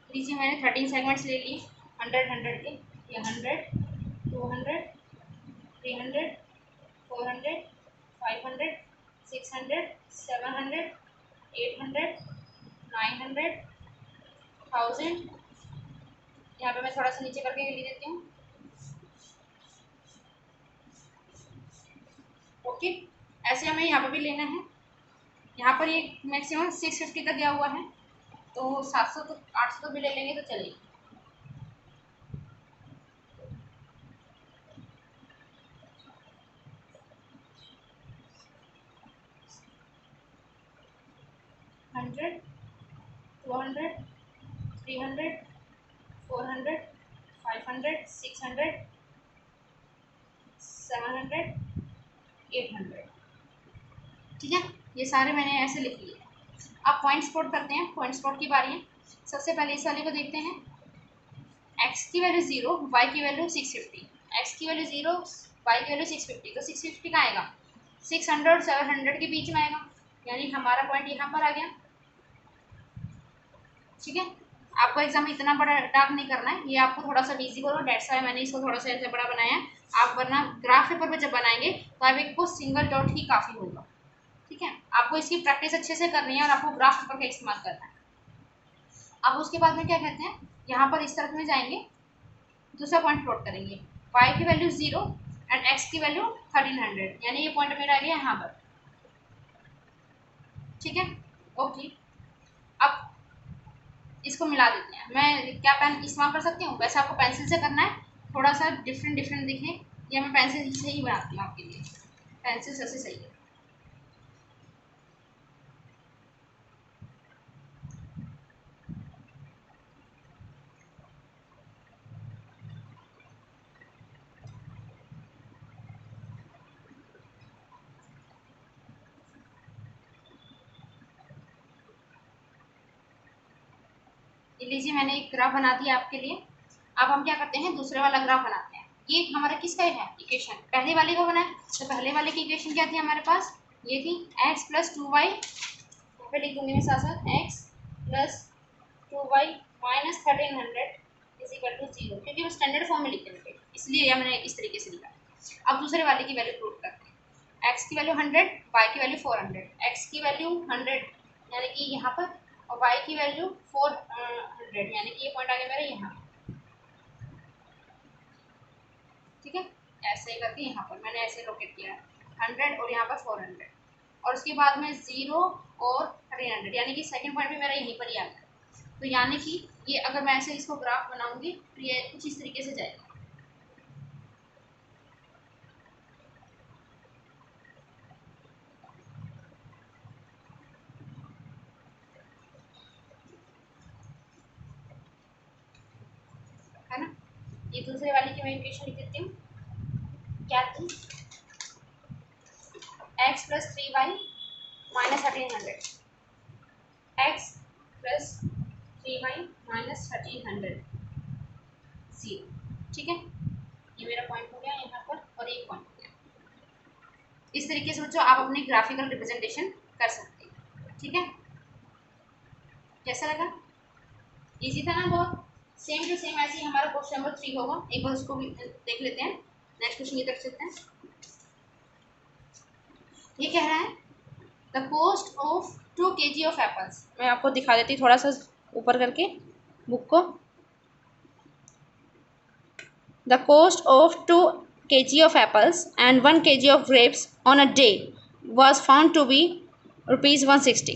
लीजिए मैंने 13 सेगमेंट्स ले लिए 100 100 के, ये 100 200 300 400 500 600 700 800 900 1000। यहाँ पे मैं थोड़ा सा नीचे करके ले देती हूँ। ओके, ऐसे हमें यहाँ पर भी लेना है। यहाँ पर ये मैक्सिमम 650 तक गया हुआ है, तो 700 तो 800 तो भी ले लेंगे तो चलेगी। हंड्रेड 200 300 400 500 600 700 800। ठीक है, ये सारे मैंने ऐसे लिख लिए। अब पॉइंट स्पॉट करते हैं, पॉइंट स्पॉट की बारी है। सबसे पहले इस वाले को देखते हैं, x की वैल्यू 0 y की वैल्यू 650, x की वैल्यू 0 y की वैल्यू 650, तो 650 का आएगा 600 और 700 के बीच में आएगा, यानी हमारा पॉइंट यहाँ पर आ गया। ठीक है, आपको एग्जाम में इतना बड़ा डार्क नहीं करना है, ये आपको थोड़ा सा विजिबल हो, डेट्स वाई मैंने इसको थोड़ा सा ऐसे बड़ा बनाया है। आप वरना ग्राफ पेपर पर जब बनाएंगे तो आप एक को सिंगल डॉट ही काफ़ी होगा, ठीक है। आपको इसकी प्रैक्टिस अच्छे से करनी है और आपको ग्राफ पेपर का इस्तेमाल करना है। अब उसके बाद में क्या कहते हैं, यहाँ पर इस तरफ में जाएंगे, दूसरा पॉइंट प्लॉट करेंगे, y की वैल्यू 0 एंड x की वैल्यू 1300, यानी ये पॉइंट मेरा आ गया यहाँ पर, ठीक है। ओके, अब इसको मिला देते हैं। मैं क्या पेन इस्तेमाल कर सकती हूँ, वैसे आपको पेंसिल से करना है, थोड़ा सा डिफरेंट डिफरेंट दिखे, या मैं पेंसिल से ही बनाती हूँ आपके लिए, पेंसिल सबसे सही है। ये लीजिए, मैंने एक ग्राफ बना दिया आपके लिए। अब हम क्या करते हैं, दूसरे वाला ग्राफ बनाते हैं। ये हमारा किसका है इक्वेशन, पहले वाले का बना है। तो पहले वाले की इक्वेशन क्या थी हमारे पास, ये थी x प्लस 2y, यहाँ पे लिख दूंगी मैं साथ साथ, x plus 2y minus 1300 is equal to 0, क्योंकि वो स्टैंडर्ड फॉर्म में लिखे थे, इसलिए मैंने इस तरीके से लिखा। अब दूसरे वाले की वैल्यू प्रूव करते हैं। x की वैल्यू 100, y की वैल्यू 400, x की वैल्यू 100 यानी कि यहाँ पर, और y की वैल्यू 400 यानी कि ये पॉइंट आ गया मेरा यहाँ, ठीक है। ऐसे करके यहाँ पर मैंने ऐसे लोकेट किया, 100 और यहाँ पर 400, और उसके बाद में 0 और 300, यानी कि सेकंड पॉइंट भी मेरा यहीं पर ही आ गया। तो यानी कि ये अगर मैं ऐसे इसको ग्राफ बनाऊंगी तो ये कुछ इस तरीके से जाएगा। है ना, ये दूसरे वाले की मैं इक्वेशन लिख देती हूँ, क्या थी, x plus 3y minus 1300, x plus 3y minus 1300, 0, ठीक है। ये मेरा पॉइंट हो गया यहाँ पर, और एक पॉइंट हो गया। इस तरीके से बच्चों आप अपनी ग्राफिकल रिप्रेजेंटेशन कर सकते हैं, ठीक है। कैसा लगा, इजी था ना बहुत। सेम टू सेम ऐसे ही हमारा क्वेश्चन नंबर 3 होगा, एक बार उसको भी देख लेते हैं। नेक्स्ट क्वेश्चन की तरफ चलते हैं। ये कह रहा है the cost of 2 kg of apples, मैं आपको दिखा देती थोड़ा सा ऊपर करके बुक को। The cost of 2 kg of apples and 1 kg of grapes on a day was found to be ₹160।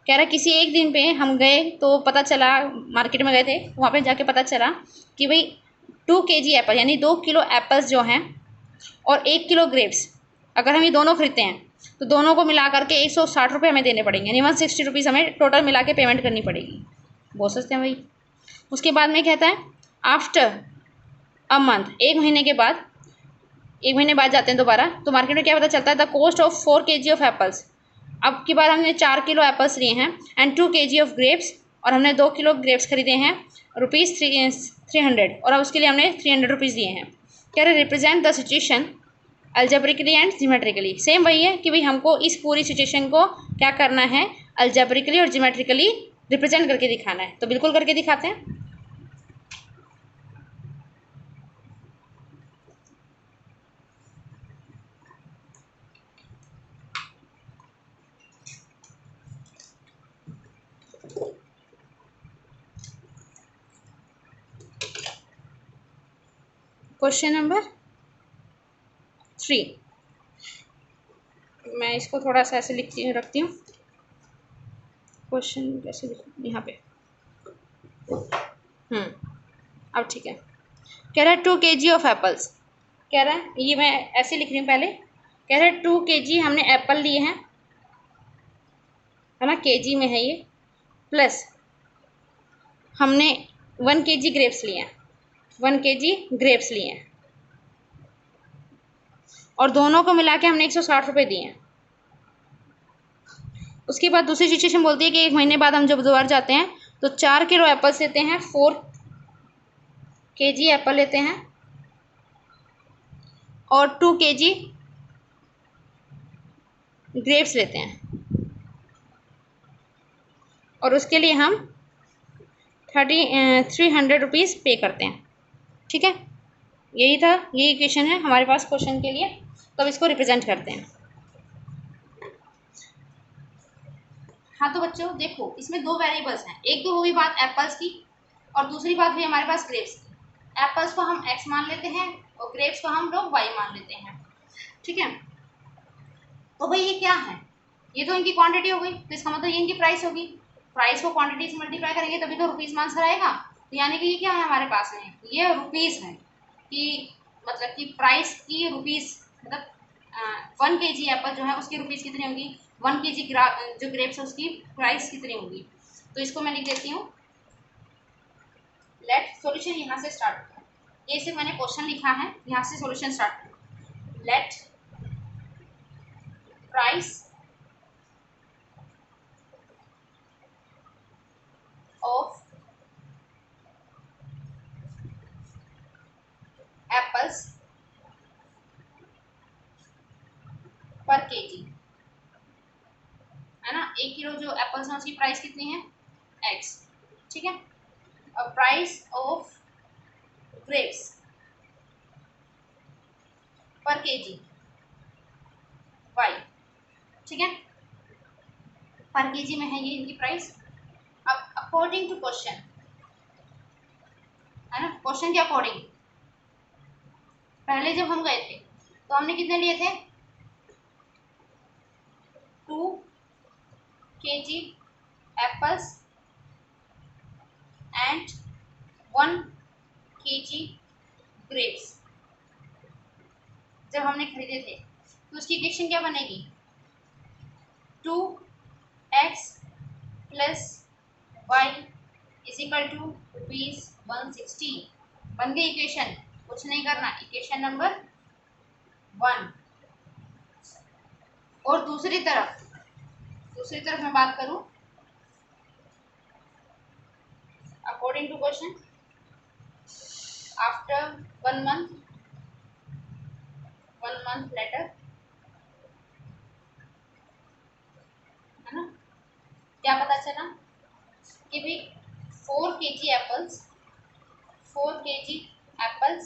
कह रहा है किसी एक दिन पे हम गए तो पता चला, मार्केट में गए थे, वहाँ पे जाके पता चला कि भाई 2 kg एप्पल यानी 2 किलो एप्पल्स जो हैं और 1 किलो ग्रेप्स, अगर हम ये दोनों खरीदते हैं तो दोनों को मिला करके 160 रुपये हमें देने पड़ेंगे, यानी 160 रुपीज़ हमें टोटल मिला के पेमेंट करनी पड़ेगी। बहुत सस्ते हैं भाई। उसके बाद में कहता है आफ्टर अ मंथ, एक महीने के बाद, एक महीने बाद जाते हैं दोबारा तो मार्केट में क्या पता चलता है, the cost of 4 kg of apples, अब की बार हमने 4 किलो एप्पल्स लिए हैं, एंड 2 kg ऑफ ग्रेप्स, और हमने 2 किलो ग्रेप्स खरीदे हैं ₹300, और अब उसके लिए हमने 300 रुपीज़ दिए हैं। कह रहे represent the situation algebraically and geometrically. Same वही है कि भाई हमको इस पूरी सिचुएशन को क्या करना है, अलजेब्रिकली और जियोमेट्रिकली रिप्रेजेंट करके दिखाना है। तो बिल्कुल करके दिखाते हैं। क्वेश्चन नंबर 3, मैं इसको थोड़ा सा ऐसे रखती हूँ। क्वेश्चन कैसे लिखूँ यहाँ पे, अब ठीक है। कह रहा है 2 kg ऑफ एप्पल्स, कह रहा है ये मैं ऐसे लिख रही हूँ पहले, कह रहा है 2 kg हमने एप्पल लिए हैं, है ना, kg में है ये, प्लस हमने 1 kg ग्रेप्स लिए हैं, 1 kg ग्रेप्स लिए हैं, और दोनों को मिला के हमने 160 रुपये दिए हैं। उसके बाद दूसरी सिचुएशन बोलती है कि एक महीने बाद हम जब दोबारा जाते हैं तो 4 किलो एप्पल्स लेते हैं, 4 kg एप्पल लेते हैं, और 2 kg ग्रेप्स लेते हैं, और उसके लिए हम 300 पे करते हैं। ठीक है, यही था, यही इक्वेशन है हमारे पास क्वेश्चन के लिए। तो अब इसको रिप्रेजेंट करते हैं। हाँ तो बच्चों देखो, इसमें दो वेरिएबल्स हैं, एक तो हुई बात एप्पल्स की और दूसरी बात हुई हमारे पास ग्रेप्स की। एप्पल्स को हम x मान लेते हैं और ग्रेप्स को हम लोग y मान लेते हैं। ठीक है, तो भाई ये क्या है, ये तो इनकी क्वांटिटी हो गई, तो इसका मतलब ये इनकी प्राइस होगी। प्राइस को क्वांटिटी से मल्टीप्लाई करेंगे तभी तो रुपीज़ में आंसर आएगा। तो यानी कि ये क्या है हमारे पास में, ये रुपीज़ है कि मतलब कि प्राइस की रुपीज़, मतलब 1 kg एप्पल जो है उसकी रुपीज़ कितनी होगी, 1 kg जो ग्रेप्स है उसकी प्राइस कितनी होगी। तो इसको मैं लिख देती हूँ, लेट सॉल्यूशन यहाँ से स्टार्ट होता है। ये सिर्फ मैंने क्वेश्चन लिखा है, यहाँ से solution start. Late price of apples पर केजी, है ना, 1 किलो जो एप्पल्स हैं उसकी प्राइस कितनी है, x। ठीक है, और प्राइस ऑफ ग्रेप्स पर केजी y। ठीक है, पर केजी में है ये इनकी प्राइस। अब अकॉर्डिंग टू क्वेश्चन, है ना, क्वेश्चन के अकॉर्डिंग पहले जब हम गए थे तो हमने कितने लिए थे, 2 kg apples and 1 kg grapes जब हमने खरीदे थे। तो उसकी इक्वेशन क्या बनेगी, 2x plus y is equal to ₹160। बन गई इक्वेशन, कुछ नहीं करना, इक्वेशन नंबर 1। और दूसरी तरफ मैं बात करूं, according to question after 1 month later, है ना, क्या पता चला कि भाई 4 kg apples, 4 kg apples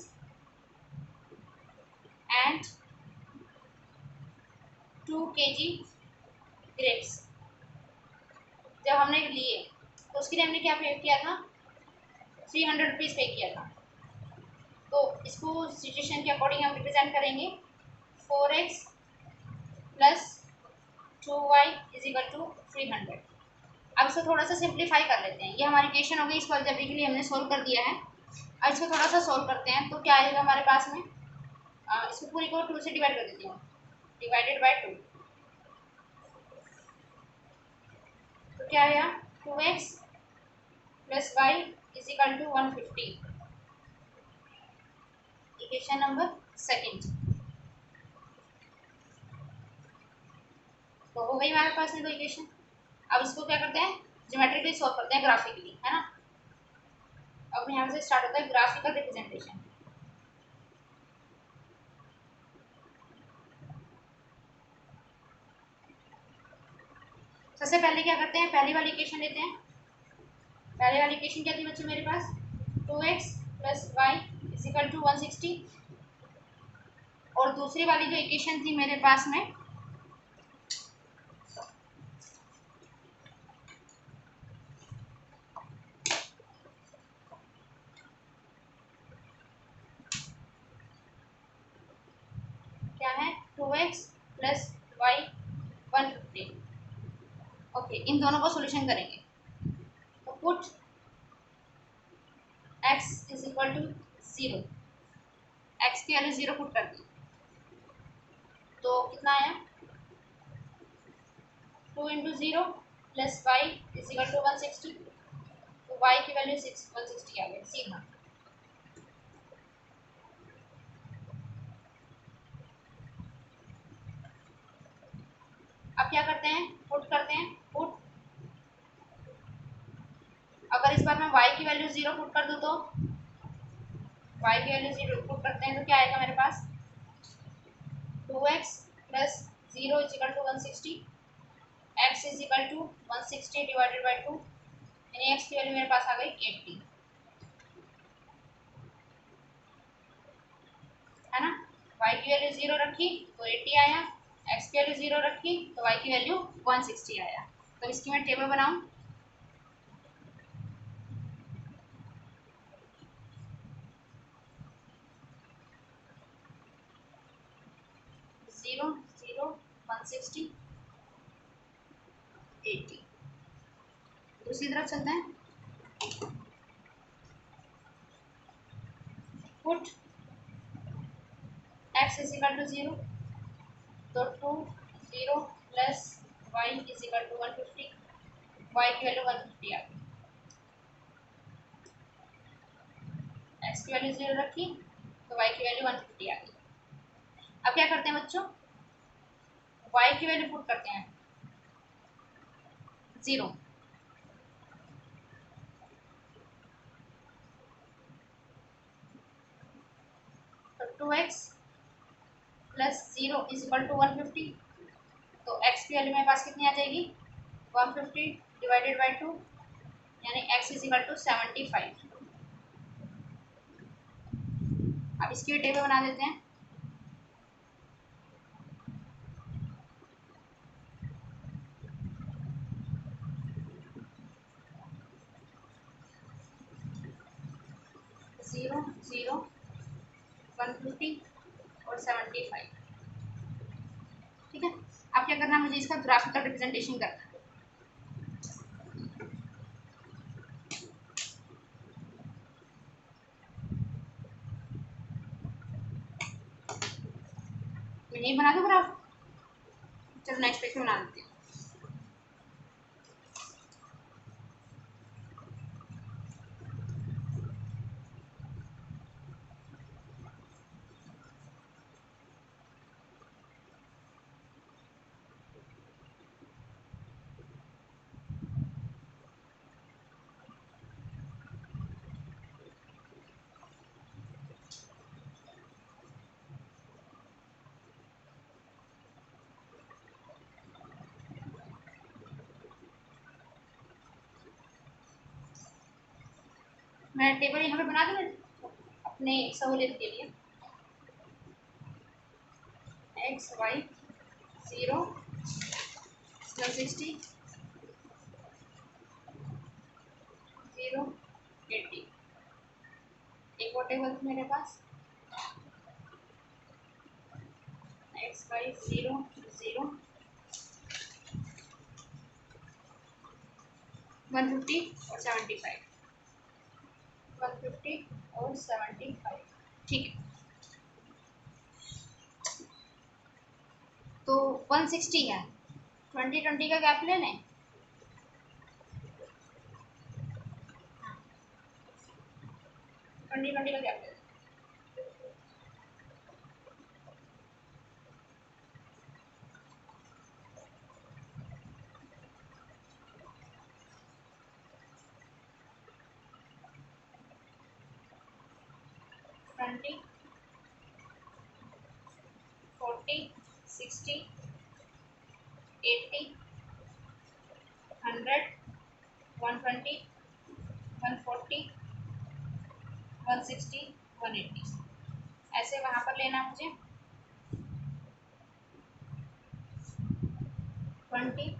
and 2 kg grapes जब हमने लिए तो उसके लिए हमने क्या पे किया था, 300 रुपीज़ पे किया था। तो इसको सिचुएशन के अकॉर्डिंग हम रिप्रेजेंट करेंगे, 4x plus 2y is equal to 300। अब इसको थोड़ा सा सिंप्लीफाई कर लेते हैं, ये हमारी इक्वेशन हो गई, इसको अलजेब्रिकली हमने सोल्व कर दिया है। अब इसको थोड़ा सा सोल्व करते हैं, तो क्या आएगा हमारे पास में, इसको पूरी को 2 से डिवाइड कर देती हूँ, डिवाइडेड बाय 2, तो क्या आया, 2x plus y is equal to 150, equation number second. तो हो गई हमारे पास में दो इक्वेशन। अब इसको क्या करते हैं, ज्योमेट्रिकली सॉल्व करते हैं, ग्राफिकली, है ना। अब यहाँ से स्टार्ट होता है ग्राफिकल रिप्रेजेंटेशन। सबसे पहले क्या करते हैं, पहली वाली इक्वेशन लेते हैं। पहले वाली इक्वेशन क्या थी बच्चों मेरे पास, 2x plus y is equal to 160। और दूसरी वाली जो इक्वेशन थी मेरे पास में, क्या है, 2x प्लस वाई 150। ओके, इन दोनों को सोल्यूशन करेंगे, तो put x is equal to 0, x की वैल्यू 0 पुट कर दी, तो कितना आया, 2 into 0 plus y is equal to 160, तो y की वैल्यू 160 आ गई सीधा। अब क्या करते हैं, पुट करते हैं, पुट, अगर इस बार मैं y की वैल्यू 0 पुट कर दूँ तो y की वैल्यू 0 पुट करते हैं तो क्या आएगा मेरे पास, 2x plus 0 is equal to 160, x is equal to 160 divided by 2 यानी एक्स की वैल्यू मेरे पास आ गई 80, है ना। वाई की वैल्यू 0 रखी तो 80 आया, एक्स की वैल्यू 0 रखी तो वाई की वैल्यू 160 आया। तो इसकी मैं टेबल बनाऊं, 0 0 160 80। दूसरी तरफ चलते हैं, put x is equal to 0, तो 2 0 plus y is equal to 150, y की वैल्यू 150 आ गई, x की वैल्यू 0 रखी तो y की वैल्यू 150 आ गई। अब क्या करते हैं बच्चों, y की वैल्यू पुट करते हैं 0, तो 2x plus 0 is equal to 150, तो x की वैल्यू मेरे पास कितनी आ जाएगी 150 डिवाइडेड बाई 2, यानी x इज इक्वल टू 75। अब इसकी भी टेबल बना देते हैं, जीरो जीरो 150 और 75, ठीक है। अब क्या करना है, मुझे इसका ग्राफिकल रिप्रेजेंटेशन करना है। मैं नहीं बना दूँ ग्राफ, चलो नेक्स्ट पेज पे बना देते हैं। मैं टेबल यहाँ पे बना दूँ अपने सहूलियत के लिए, एक्स वाई 0 160 0 80, एक और टेबल मेरे पास एक्स वाई 0 0 150 और 75, 150 और 75, ठीक है। तो 160 है, 20 20 का गैप ले लें, 20 20 का गैप ले लें, 20 40 60 80 100 120 140 160 180, ऐसे वहाँ पर लेना मुझे 20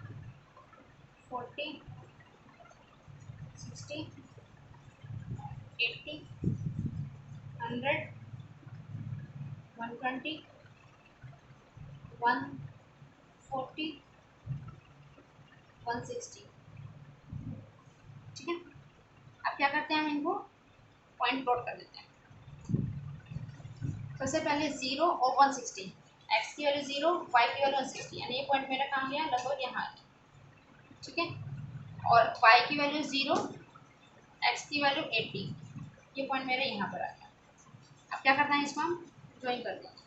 40 60 80 100 120 140 160, ठीक है। अब क्या करते हैं, हम इनको पॉइंट प्लॉट कर देते हैं। सबसे पहले 0 और 160, एक्स की वैल्यू 0 वाई की वैल्यू 160, यानी ये पॉइंट मेरा कहाँ गया, लगभग यहाँ आ गया, ठीक है। और वाई की वैल्यू 0 एक्स की वैल्यू 80, ये पॉइंट मेरा यहाँ पर आ गया। अब क्या करना है, इसको हम ज्वाइन कर देंगे,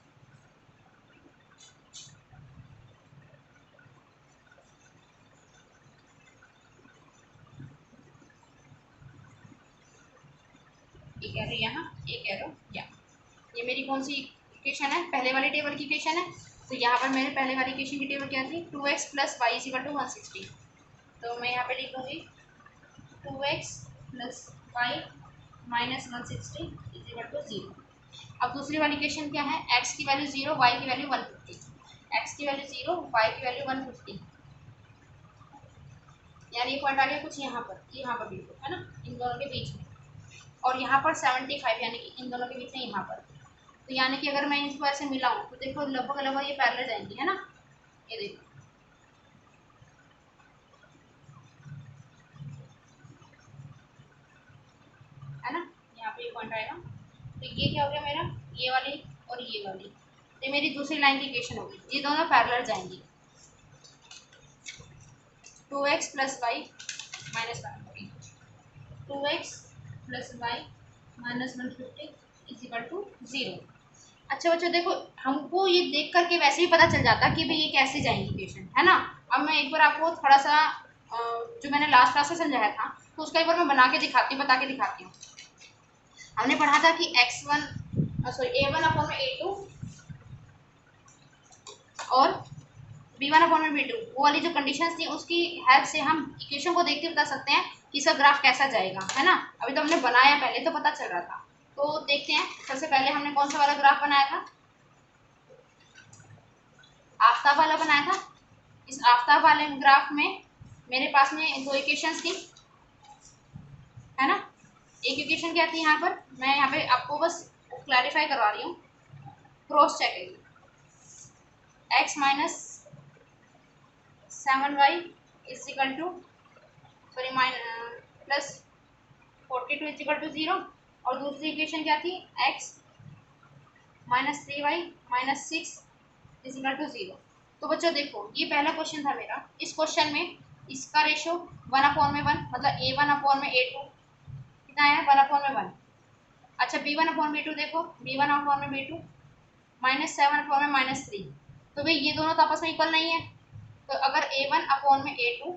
एक एरो यहाँ एक एरो यहाँ, ये मेरी कौन सी इक्वेशन है, पहले वाली टेबल की इक्वेशन है। तो यहाँ पर मेरे पहले वाली इक्वेशन की टेबल क्या थी, 2x plus y is equal to 160, तो मैं यहाँ पे लिख दूँगी 2x plus y minus 160 is equal to 0। अब दूसरी वाली इक्वेशन क्या है, x की वैल्यू 0, y की वैल्यू 150। x की वैल्यू 0, y की वैल्यू 150, यानी ये पॉइंट आ गया कुछ यहाँ पर बिल्कुल, है ना, इन दोनों के बीच में, और यहाँ पर 75, यानी कि इन दोनों के बीच में यहाँ पर। तो यानी कि अगर मैं इसको ऐसे मिलाऊँ तो देखो लगभग लगभग ये पैरेलल जाएंगी, है ना, ये देखो, है ना, यहाँ पे ये पॉइंट आएगा। तो ये क्या हो गया मेरा, ये वाली और ये वाली, ये मेरी दूसरी लाइन की इक्वेशन होगी, ये दोनों पैरेलल जाएंगी। 2x plus y minus 150, 2x plus y minus 150 is equal to 0। अच्छा बच्चों देखो, हमको ये देख करके वैसे ही पता चल जाता कि भाई ये कैसे जाएंगी इक्वेशन, है ना। अब मैं एक बार आपको थोड़ा सा जो मैंने लास्ट क्लास में समझाया था तो उसका एक बार मैं बना के दिखाती हूँ, बता के दिखाती हूँ। हमने पढ़ा था कि a1 अपॉन में a2 और b1 अपॉन में b2, वो वाली जो कंडीशंस थी उसकी हेल्प से हम इक्वेशन को देख के बता सकते हैं कि इसका ग्राफ कैसा जाएगा, है ना। अभी तो हमने बनाया, पहले तो पता चल रहा था। तो देखते हैं, सबसे पहले हमने कौन सा वाला ग्राफ बनाया था, आफ्ताब वाला बनाया था। इस आफ्ताब वाले ग्राफ में मेरे पास में दो इक्वेशंस थी, है ना। एक इक्वेशन क्या थी, यहाँ पर मैं यहाँ पे आपको बस क्लैरिफाई करवा रही हूँ, क्रॉस चेक है, x minus 7y is equal to plus 42 is equal to 0। और दूसरी इक्वेशन क्या थी, x minus 3y minus 6 is equal to 0। तो बच्चों देखो, ये पहला क्वेश्चन था मेरा। इस क्वेश्चन में इसका रेशो 1/1, मतलब a1/a2 कितना है, 1/1। अच्छा b1/b2 देखो, b1/b2 माइनस 7/-3। तो भाई ये दोनों तो आपस में इक्वल नहीं है। तो अगर a1/a2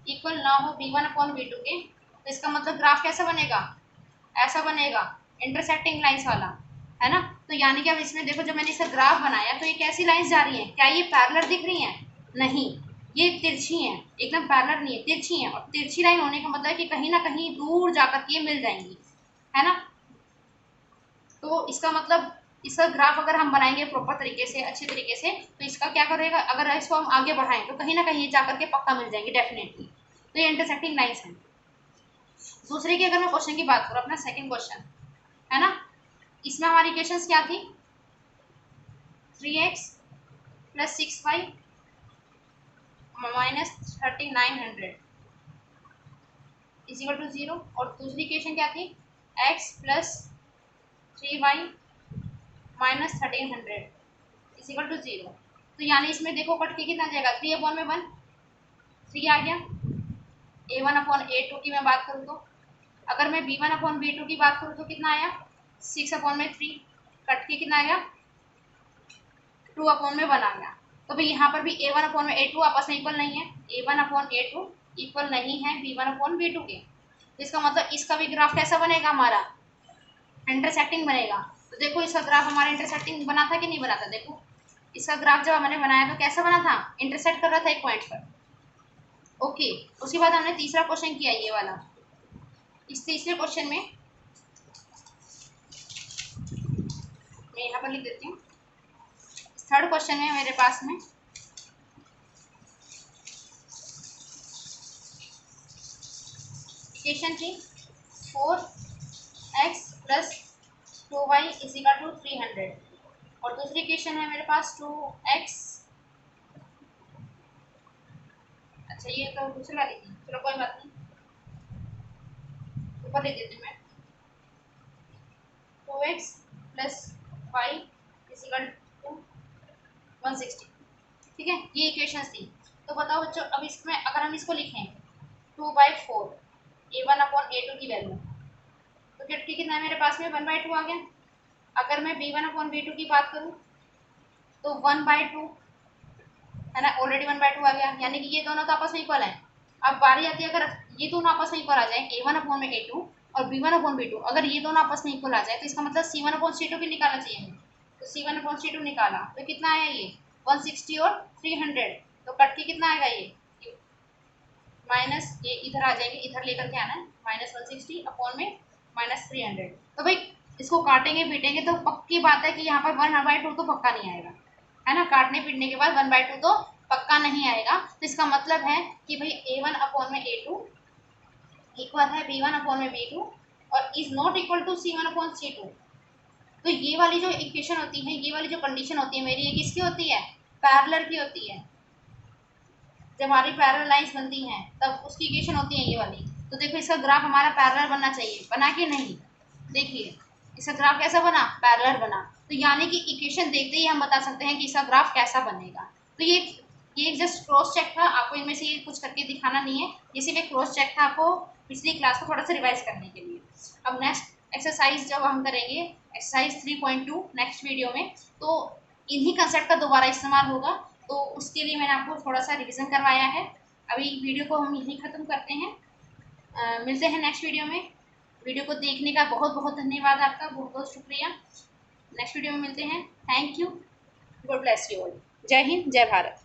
इक्वल ना हो b1/b2 के, तो इसका मतलब ग्राफ कैसा बनेगा, ऐसा बनेगा, इंटरसेक्टिंग लाइंस वाला, है ना। तो यानी कि अब इसमें देखो, जब मैंने इसका ग्राफ बनाया तो ये कैसी लाइंस जा रही हैं, क्या ये पैरेलल दिख रही हैं, नहीं, ये तिरछी हैं, एकदम पैरेलल नहीं है, तिरछी हैं। और तिरछी लाइन होने का मतलब है कि कहीं ना कहीं दूर जाकर के मिल जाएंगी, है ना। तो इसका मतलब इसका ग्राफ अगर हम बनाएंगे प्रॉपर तरीके से, अच्छे तरीके से, तो इसका क्या करेगा, अगर इसको हम आगे बढ़ाएं तो कहीं ना कहीं जाकर के पक्का मिल जाएंगे डेफिनेटली। तो ये इंटरसेक्टिंग लाइंस हैं। दूसरे की अगर मैं क्वेश्चन की बात करूँ, अपना सेकंड क्वेश्चन, है ना, इसमें हमारी इक्वेशंस क्या थी, 3x plus 6y minus 3900 is equal to 0। और दूसरी इक्वेशन क्या थी, x plus 3y minus 1300 is equal to 0। तो यानी इसमें देखो कट के कितना जाएगा, 3/1, 3 आ गया। a1/a2 की मैं बात करूँ तो, अगर मैं b1/b2 की बात करूँ तो कितना आया, 6/3, कट के कितना आया, 2/1 आ गया। तो भाई यहाँ पर भी a1/a2 आपस में इक्वल नहीं है, a1/a2 इक्वल नहीं है b1/b2 के। तो इसका मतलब इसका भी ग्राफ कैसा बनेगा, हमारा इंटरसेक्टिंग बनेगा। तो देखो इसका ग्राफ हमारा इंटरसेक्टिंग बना था कि नहीं बना था, देखो इसका ग्राफ जब हमने बनाया तो कैसा बना था, इंटरसेक्ट कर रहा था एक पॉइंट पर। ओके, उसके बाद हमने तीसरा क्वेश्चन किया, ये वाला। इस तीसरे क्वेश्चन में मैं यहाँ पर लिख देती हूँ, थर्ड क्वेश्चन में मेरे पास में इक्वेशन थी 4x plus 2y is equal to 300। और दूसरी इक्वेशन है मेरे पास 2x, अच्छा ये तो दूसरी वाली थी, चलो कोई बात नहीं, ऊपर लिख देती हूँ मैं, 2x plus y is equal to 160। ठीक है, ये इक्वेशंस थी। तो बताओ बच्चों, अब इसमें अगर हम इसको लिखें 2/4 a1/a2 की वैल्यू, तो कितना है मेरे पास में, 1/2 आ गया। अगर मैं b1/b2 की बात करूँ तो 1/2, है ना, ऑलरेडी 1/2 आ गया, यानी कि ये दोनों तो आपस में इक्वल है। अब बारी आती है, अगर ये दोनों आपस में इक्वल आ जाए, a1/a2 और b1/b2, अगर ये दोनों आपस में इक्वल आ जाए तो इसका मतलब c1/c2 भी निकालना चाहिए हमें। तो c1/c2 निकाला तो कितना आया, ये 160 और 300, तो कट के कितना आएगा, ये माइनस ये इधर आ जाएंगे, इधर लेकर के आना है, -160 अपॉन में -300। तो भाई इसको काटेंगे पीटेंगे तो पक्की बात है कि यहाँ पर 1/2 तो पक्का नहीं आएगा, है ना। काटने पीटने के बाद 1/2 तो पक्का नहीं आएगा। तो इसका मतलब है कि भाई A1 अपॉन में A2 इक्वल है B1 अपॉन में B2 और is not equal to C1 upon C2। तो ये वाली जो इक्वेशन होती है, ये वाली जो कंडीशन होती है मेरी, ये किसकी होती है? पैरेलल की होती है। जब हमारी पैरेलल लाइंस बनती हैं तब उसकी इक्वेशन होती है ये वाली। तो देखो इसका ग्राफ हमारा पैरेलल बनना चाहिए, बना कि नहीं? देखिए इसका ग्राफ कैसा बना? पैरेलल बना। तो यानी कि इक्वेशन देखते ही हम बता सकते हैं कि इसका ग्राफ कैसा बनेगा। तो ये जस्ट क्रॉस चेक था, आपको इनमें से कुछ करके दिखाना नहीं है, ये सिर्फ एक क्रॉस चेक था आपको पिछली क्लास को थोड़ा सा रिवाइज करने के लिए। अब नेक्स्ट एक्सरसाइज जब हम करेंगे एक्सरसाइज 3.2 नेक्स्ट वीडियो में, तो इन्हीं कंसेप्ट का दोबारा इस्तेमाल होगा। तो उसके लिए मैंने आपको थोड़ा सा रिवीजन करवाया है। अभी वीडियो को हम यहीं ख़त्म करते हैं, मिलते हैं नेक्स्ट वीडियो में। वीडियो को देखने का बहुत बहुत धन्यवाद आपका, बहुत बहुत शुक्रिया। नेक्स्ट वीडियो में मिलते हैं। Thank you, God bless you all. जय हिंद, जय भारत।